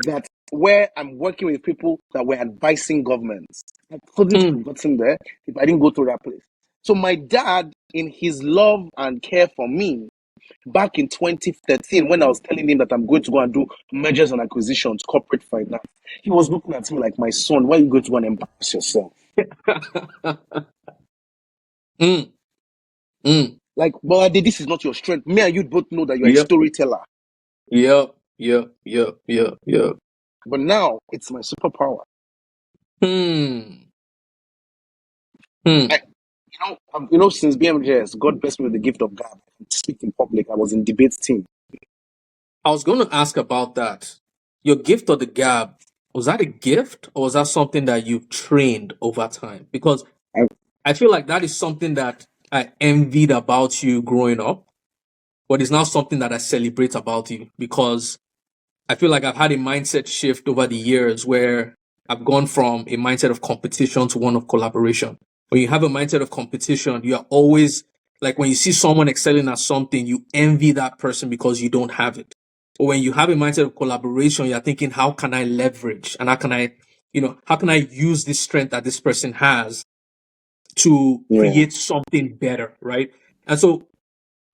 that where I'm working with people that were advising governments. I couldn't mm. have gotten there if I didn't go through that place. So my dad, in his love and care for me, back in 2013, when I was telling him that I'm going to go and do mergers and acquisitions, corporate finance, he was looking at me like, my son, why are you going to go and embarrass yourself? mm, mm. Like, well, this is not your strength. Me and you both know that you're a Yep, storyteller. yep, yep, yep, yep, yep. But now it's my superpower. Hmm, hmm. I, since BMJS, God blessed me with the gift of gab. I can speak in public. I was in debate team. I was going to ask about that. Your gift or the gab, was that a gift or was that something that you've trained over time? Because I, I feel like that is something that I envied about you growing up, but it's now something that I celebrate about you because I feel like I've had a mindset shift over the years where I've gone from a mindset of competition to one of collaboration. When you have a mindset of competition, you are always like when you see someone excelling at something, you envy that person because you don't have it. But when you have a mindset of collaboration, you're thinking, how can I leverage and how can I use this strength that this person has to Yeah. create something better, right? And so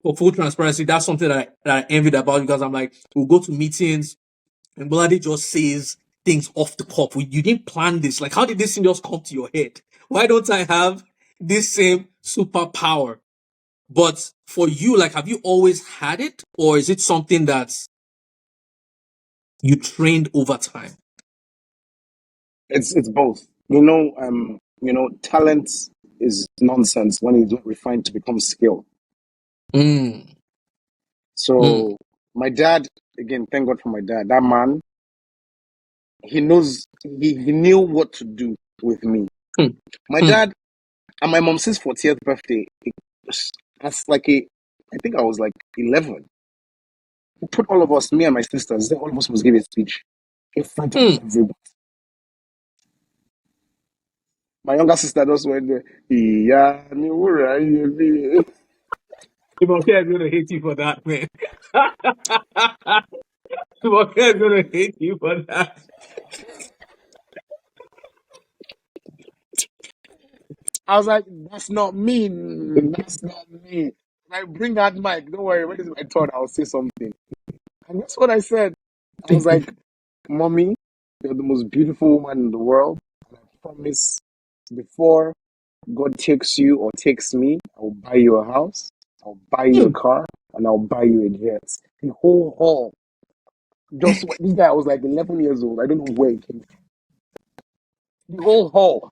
for full transparency, that's something that I envied about because I'm like, we'll go to meetings and Gbolade just says things off the cuff. You didn't plan this. Like, how did this thing just come to your head? Why don't I have this same superpower? But for you, like, have you always had it, or is it something that you trained over time? It's both. Talent is nonsense when it's not refined to become skill. Mm, mm, So my dad, again, thank God for my dad. That man, he knows he knew what to do with me. mm, My mm, dad and my mom's 40th birthday, as like I think I was like 11. He put all of us, me and my sisters, all of us must give a speech in front of mm. everybody. My younger sister just went there. Yeah, ni wura iyebiye." Jumoke is going to hate you for that, man. Jumoke is going to hate you for that. I was like, that's not me. That's not me. Like, bring that mic. Don't worry. When it's my turn, I'll say something. And that's what I said. I was like, Mommy, you're the most beautiful woman in the world. And I promise before God takes you or takes me, I'll buy you a house, I'll buy you a Mm, car, and I'll buy you a jet. The whole hall. Just what this guy was like 11 years old. I don't know where he came from. The whole hall.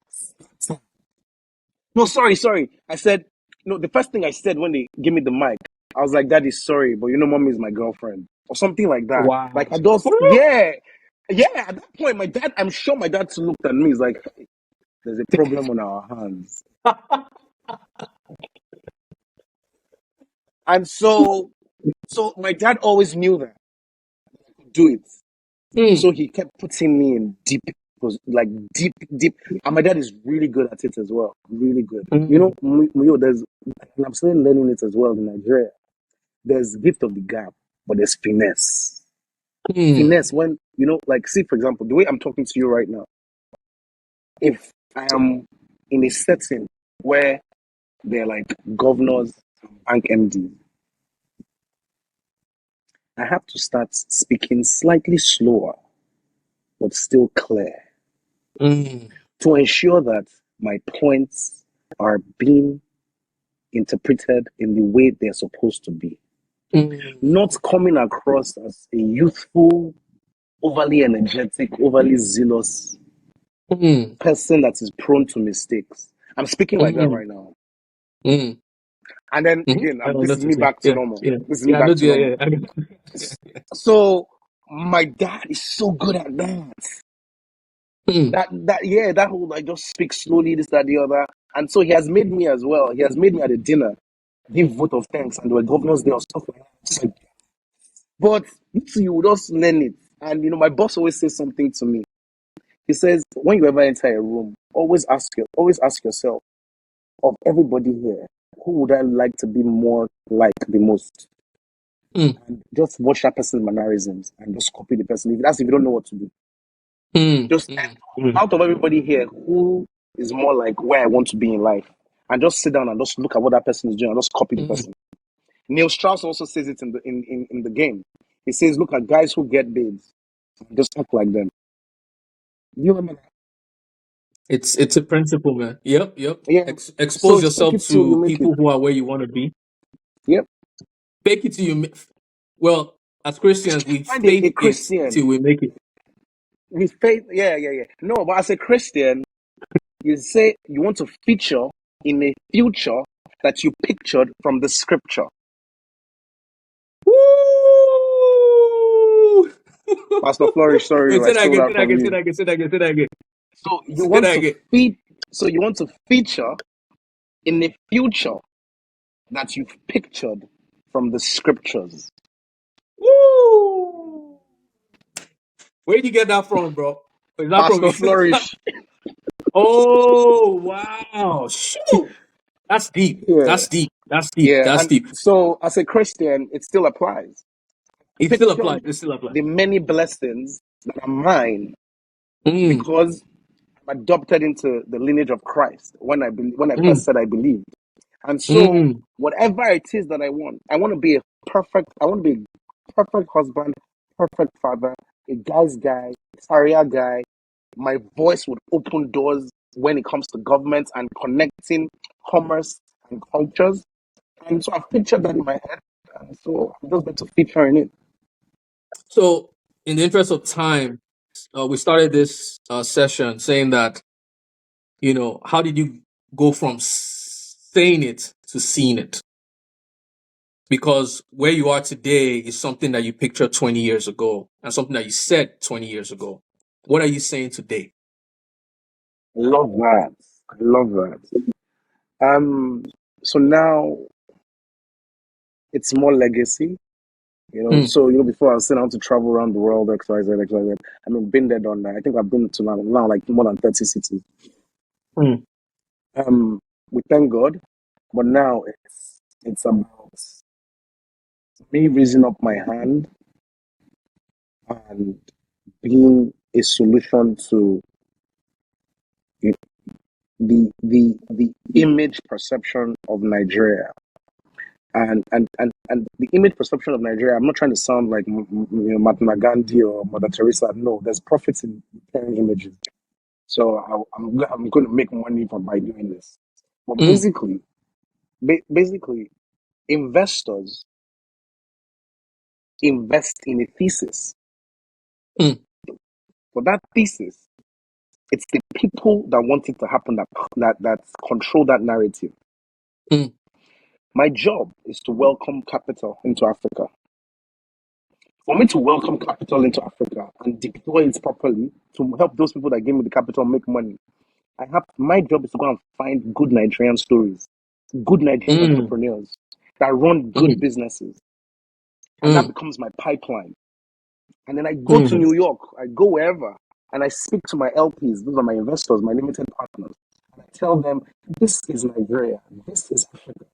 No, sorry. I said, no, the first thing I said when they gave me the mic, I was like, Daddy, sorry, but mommy is my girlfriend. Or something like that. Like, wow. I just, yeah. Yeah, at that point, I'm sure my dad looked at me. He's like, there's a problem on our hands. And so my dad always knew that I could do it. Mm, So he kept putting me in deep, like deep. And my dad is really good at it as well. Really good. mm, There's, and I'm still learning it as well in Nigeria. There's gift of the gap, but there's finesse. Finesse mm, when, like, see, for example, the way I'm talking to you right now, if I am in a setting where they're like governors, bank MD, I have to start speaking slightly slower, but still clear mm, to ensure that my points are being interpreted in the way they're supposed to be. mm, Not coming across as a youthful, overly energetic, overly zealous mm, person that is prone to mistakes. I'm speaking like that mm, right now. mm. And then Mhm. again, I this is me noticed. Yeah, back to yeah, normal. yeah, This is me yeah. I know. back to Yeah, normal. yeah. I know. So my dad is so good at that. Mm, That whole like just speak slowly, this, that, the other. And so he has made me as well. He has made me at a dinner give vote of thanks and there were governors there or stuff like that. But you will just learn it. And my boss always says something to me. He says, when you ever enter a room, always ask yourself, of everybody here, who would I like to be more like the most? mm, And just watch that person's mannerisms and just copy the person. That's if you don't know what to do. mm, Just mm, mm, out of everybody here, who is more like where I want to be in life? And just sit down and just look at what that person is doing and just copy the mm. person. Neil Strauss also says it in the game. He says, look at guys who get babes. Just act like them. You remember that? It's a principle, man. Yep, yep. Yeah. So Expose it's fake yourself it till you to make it. people who are where you want to be. Yep. Fake it till you. Well, as Christians, we Find a fake it Christian. till we make it. With faith, yeah. No, but as a Christian, you say you want to feature in a future that you pictured from the scripture. Woo! Pastor Flourish, sorry, Wait, I say that stole again. that Say that from again. Say you. that again. Say that again. Say that again. So you Say want that to again. so you want to feature in a future that you've pictured from the scriptures. Woo! Where did you get that from, bro? Is that from? Pastor Flourish. Oh wow! Shoot, that's deep. Yeah, That's deep. That's deep. yeah. That's And deep. so, as a Christian, it still applies. It still applies. Pictured It still applies. the many blessings that are mine Mm, because I'm adopted into the lineage of Christ when I mm, first said I believed. And so, mm. whatever it is that I want to be I want to be a perfect husband, perfect father, a guy's guy, career guy. My voice would open doors when it comes to government and connecting commerce and cultures. And so I've pictured that in my head. And so I'm just going to feature in it. So, in the interest of time, we started this session saying that how did you go from saying it to seeing it? Because where you are today is something that you pictured 20 years ago and something that you said 20 years ago. What are you saying today? I love that. I love that. Um, so now it's more legacy. Mm, So before I was saying I want to travel around the world, X, Y, Z, X, Y, Z. I mean, been there, done that. I think I've been to now like more than 30 cities. mm, Um, we thank God, but now it's about me raising up my hand and being a solution to you the image perception of Nigeria. And the image perception of Nigeria, I'm not trying to sound like Mahatma Gandhi or Mother Teresa. No, there's profits in repairing images. So I'm going to make money by doing this. But mm, basically, investors invest in a thesis. mm, For that thesis, it's the people that want it to happen that control that narrative. mm, My job is to welcome capital into Africa. For me to welcome capital into Africa and deploy it properly to help those people that gave me the capital make money, my job is to go and find good Nigerian stories, good Nigerian mm, entrepreneurs that run good mm, businesses, and that mm, becomes my pipeline. And then I go to mm, New York, I go wherever, and I speak to my LPs. Those are my investors, my limited partners, and I tell them, this is Nigeria, this is Africa,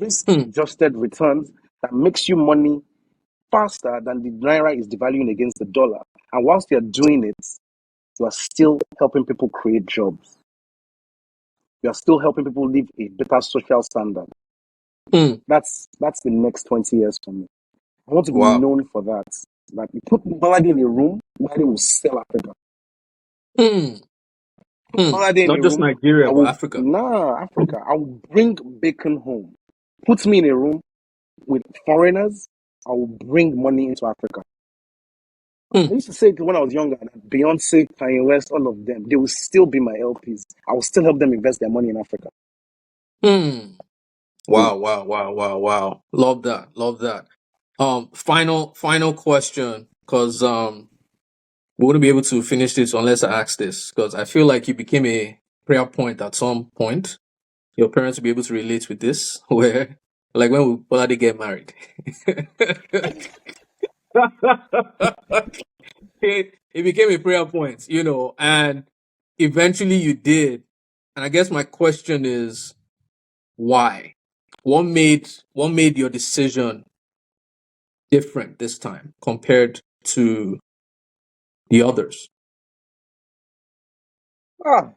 risk mm, adjusted returns that makes you money faster than the naira is devaluing against the dollar. And whilst you're doing it, you are still helping people create jobs. You are still helping people live a better social standard. mm. That's the next 20 years for me. I want to be Wow. known for that. That you put Gbolade in a room, Gbolade will sell Africa. Mm, Put mm. Gbolade in Not a just room, Nigeria, I but will Africa. Africa. I will bring bacon home. Put me in a room with foreigners, I will bring money into Africa. I Mm, used to say it when I was younger, that Beyonce, Kanye West, all of them, they will still be my LPs. I will still help them invest their money in Africa. mm. Yeah. Wow, wow, wow, wow, wow. Love that. Love that. Final question, because we wouldn't be able to finish this unless I ask this, because I feel like you became a prayer point at some point. Your parents will be able to relate with this, where like when we Bolade get married. It became a prayer point, and eventually you did. And I guess my question is why? What made your decision different this time compared to the others? Ah,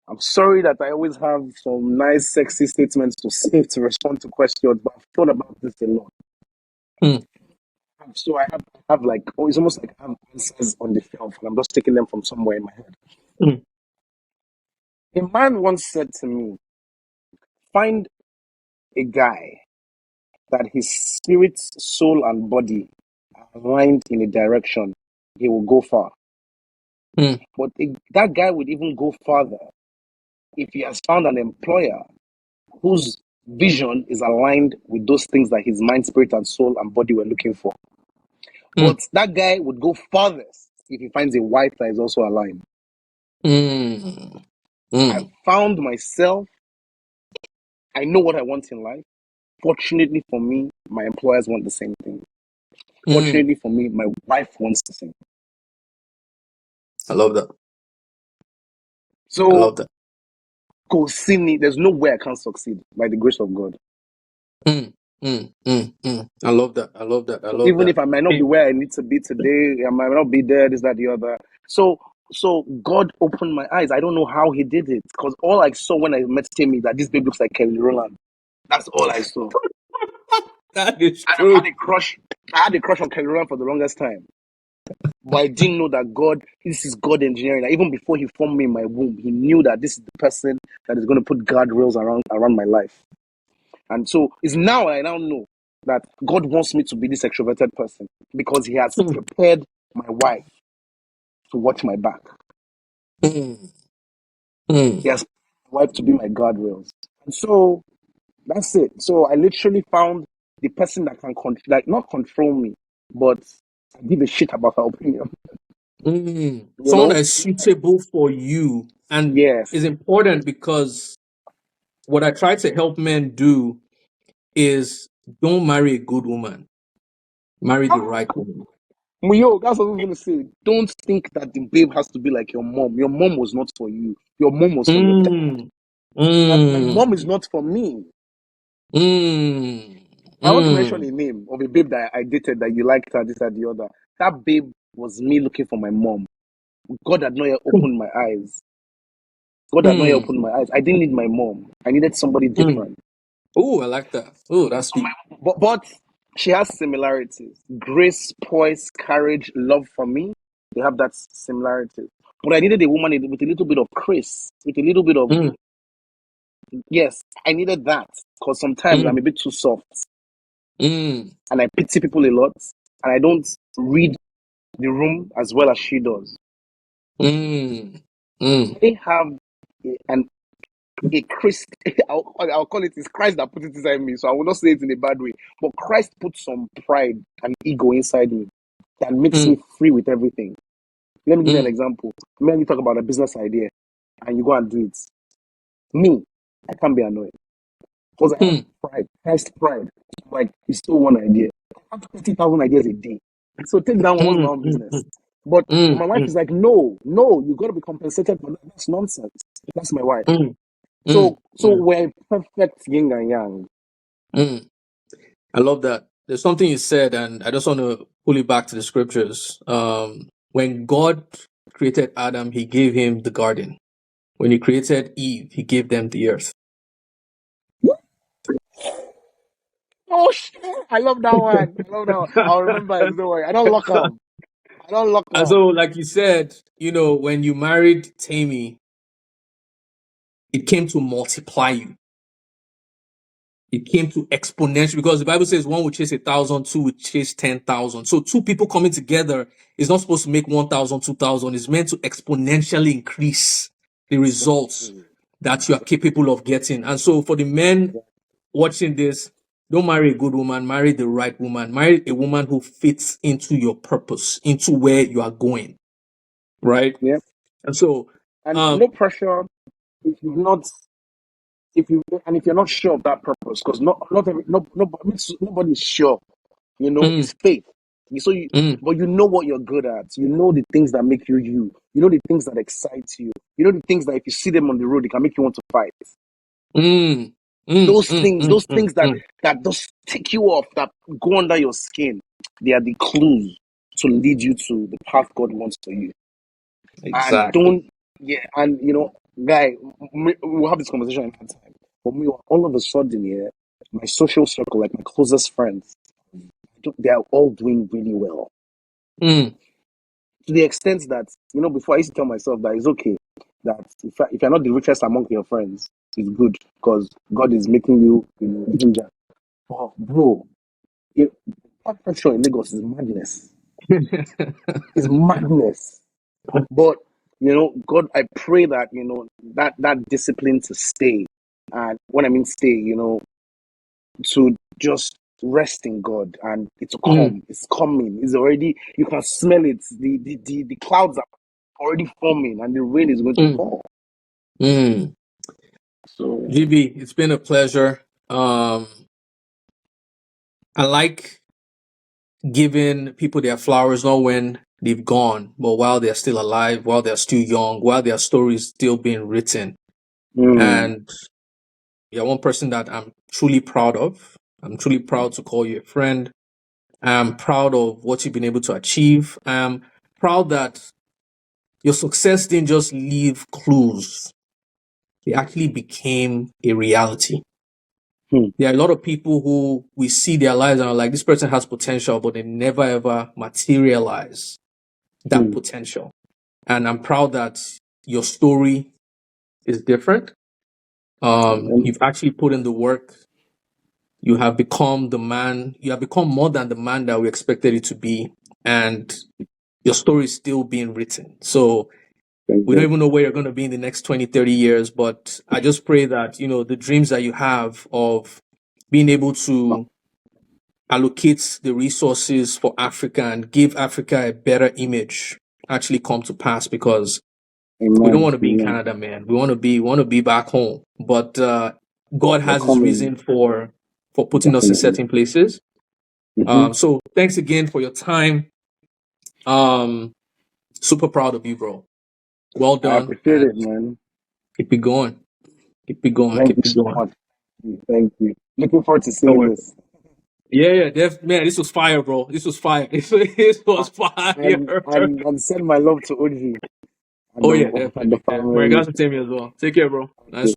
I'm sorry that I always have some nice, sexy statements to say to respond to questions, but I've thought about this a lot. Hmm, So I have like, oh, it's almost like I have answers on the shelf, and I'm just taking them from somewhere in my head. hmm, A man once said to me, find a guy that his spirit, soul, and body are aligned in a direction, he will go far. hmm, But that guy would even go farther if he has found an employer whose vision is aligned with those things that his mind, spirit, and soul and body were looking for. hmm, But that guy would go farthest if he finds a wife that is also aligned. hmm, I hmm, found myself, I know what I want in life. Fortunately for me, my employers want the same thing. hmm, Fortunately for me, my wife wants the same. I love that. I So, love that. go see me. There's no way I can't succeed by the grace of God. I love that. I love that. I So love even that. if I might not be where I need to be today, I might not be there, this, that, the other. So God opened my eyes. I don't know how He did it, because all I saw when I met Timmy that this babe looks like Kelly Rowland. That's all I saw. That is And I had true. a crush. I had a crush on Kelly Rowland for the longest time. But I didn't know that God, this is God engineering. That even before He formed me in my womb, He knew that this is the person that is going to put guardrails around my life. And so it's now I now know that God wants me to be this extroverted person because He has Mm, prepared my wife to watch my back. mm, mm, He has prepared my wife to be my guardrails. And so that's it. So I literally found the person that can not control me, but give a shit about her opinion. You Someone know? that is suitable for you. And Yes. is important because what I try to help men do is don't marry a good woman, marry the right woman. Yo, that's what I was gonna say. Don't think that the babe has to be like your mom. Your mom was not for you. Your mom was for your dad. Mm, My mom mm, is not for me. mm, I want to mention mm, a name of a babe that I dated that you liked her, this and the other. That babe was me looking for my mom. God had not yet opened my eyes. God had not yet mm, opened my eyes. I didn't need my mom. I needed somebody mm. different. Oh, I like that. Oh, that's So deep. but she has similarities. Grace, poise, courage, love for me. They have that similarity. But I needed a woman with a little bit of Chris, with a little bit of Mm, yes. I needed that because sometimes I'm mm, a bit too soft mm, and I pity people a lot, and I don't read the room as well as she does. mm, mm, They have an a Christ. I'll call it. It's Christ that put it inside me, so I will not say it in a bad way. But Christ put some pride and ego inside me that makes me mm, free with everything. Let me give you an mm, example. When you talk about a business idea and you go and do it, me, I can't be annoyed because I have mm, pride, Christ pride. Like it's still one idea. I have 50,000 ideas a day. So take that one. What's my mm, own business? mm, But mm, my wife mm, is like, no, no, you got to be compensated for that. That's nonsense. That's my wife. mm, So mm, so mm, we're perfect yin and yang. mm. I love that. There's something you said, and I just want to pull it back to the scriptures. When God created Adam, he gave him the garden. When he created Eve, he gave them the earth. Oh shit! I love that one. I love that one. I'll remember it. Don't worry. I don't lock up. I don't lock And up. so, like you said, when you married Tammy, it came to multiply you. It came to exponential because the Bible says one will chase 1,000, two will chase 10,000. So two people coming together is not supposed to make 1,000, 2,000. It's meant to exponentially increase the results Exactly. that you are capable of getting. And so for the men watching this, don't marry a good woman, marry the right woman. Marry a woman who fits into your purpose, into where you are going, right? Yeah. And so, And um, no pressure if you've not if you're not sure of that purpose, because not every, no, nobody's sure. mm, It's faith. So you, mm, but you know what you're good at. You know the things that make you you. You know the things that excite you. You know the things that if you see them on the road, they can make you want to fight. mm, Those things, mm, those things that just take you off, that go under your skin, they are the clues to lead you to the path God wants for you. And exactly. don't, yeah, and guy, we'll have this conversation another time. But me, all of a sudden, yeah, my social circle, like my closest friends, they are all doing really well. Mm, To the extent that, before I used to tell myself that it's okay, that if you're not the richest among your friends, it's good because God is making you, ginger. Oh, bro, blood pressure in Lagos is madness. It's madness. But God, I pray that that discipline to stay, and when I mean stay, to just rest in God, and it's mm, come. It's coming. It's already. You can smell it. The clouds are already forming, and the rain is going to mm, fall. mm. So GB, it's been a pleasure. I like giving people their flowers not when they've gone, but while they're still alive, while they're still young, while their stories still being written. Mm. And you're one person that I'm truly proud of. I'm truly proud to call you a friend. I'm proud of what you've been able to achieve. I'm proud that your success didn't just leave clues. It actually became a reality. Hmm. There are a lot of people who we see their lives and are like, this person has potential, but they never ever materialize that Hmm. potential. And I'm proud that your story is different. Amen. You've actually put in the work. You have become the man. You have become more than the man that we expected you to be. And your story is still being written. So Thank we don't God. even know where you're going to be in the next 20, 30 years. But I just pray that, the dreams that you have of being able to allocate the resources for Africa and give Africa a better image actually come to pass, because we don't Amen. want to be in Amen. Canada, man. We want to be back home. But God We're has His coming. reason for putting us in Definitely. certain places. Mm-hmm. So thanks again for your time. Um, Super proud of you, bro. Well I done, appreciate it, and man. keep it going. Keep it going. Thank you Keep it so going. much. Thank you. Looking forward to Don't seeing worry. this. Yeah, man. This was fire, bro. This was fire. This was fire. And send my love to Uji and Oh the yeah, and the definitely. Yeah. My family. regards to Timmy as well. Take care, bro. Nice.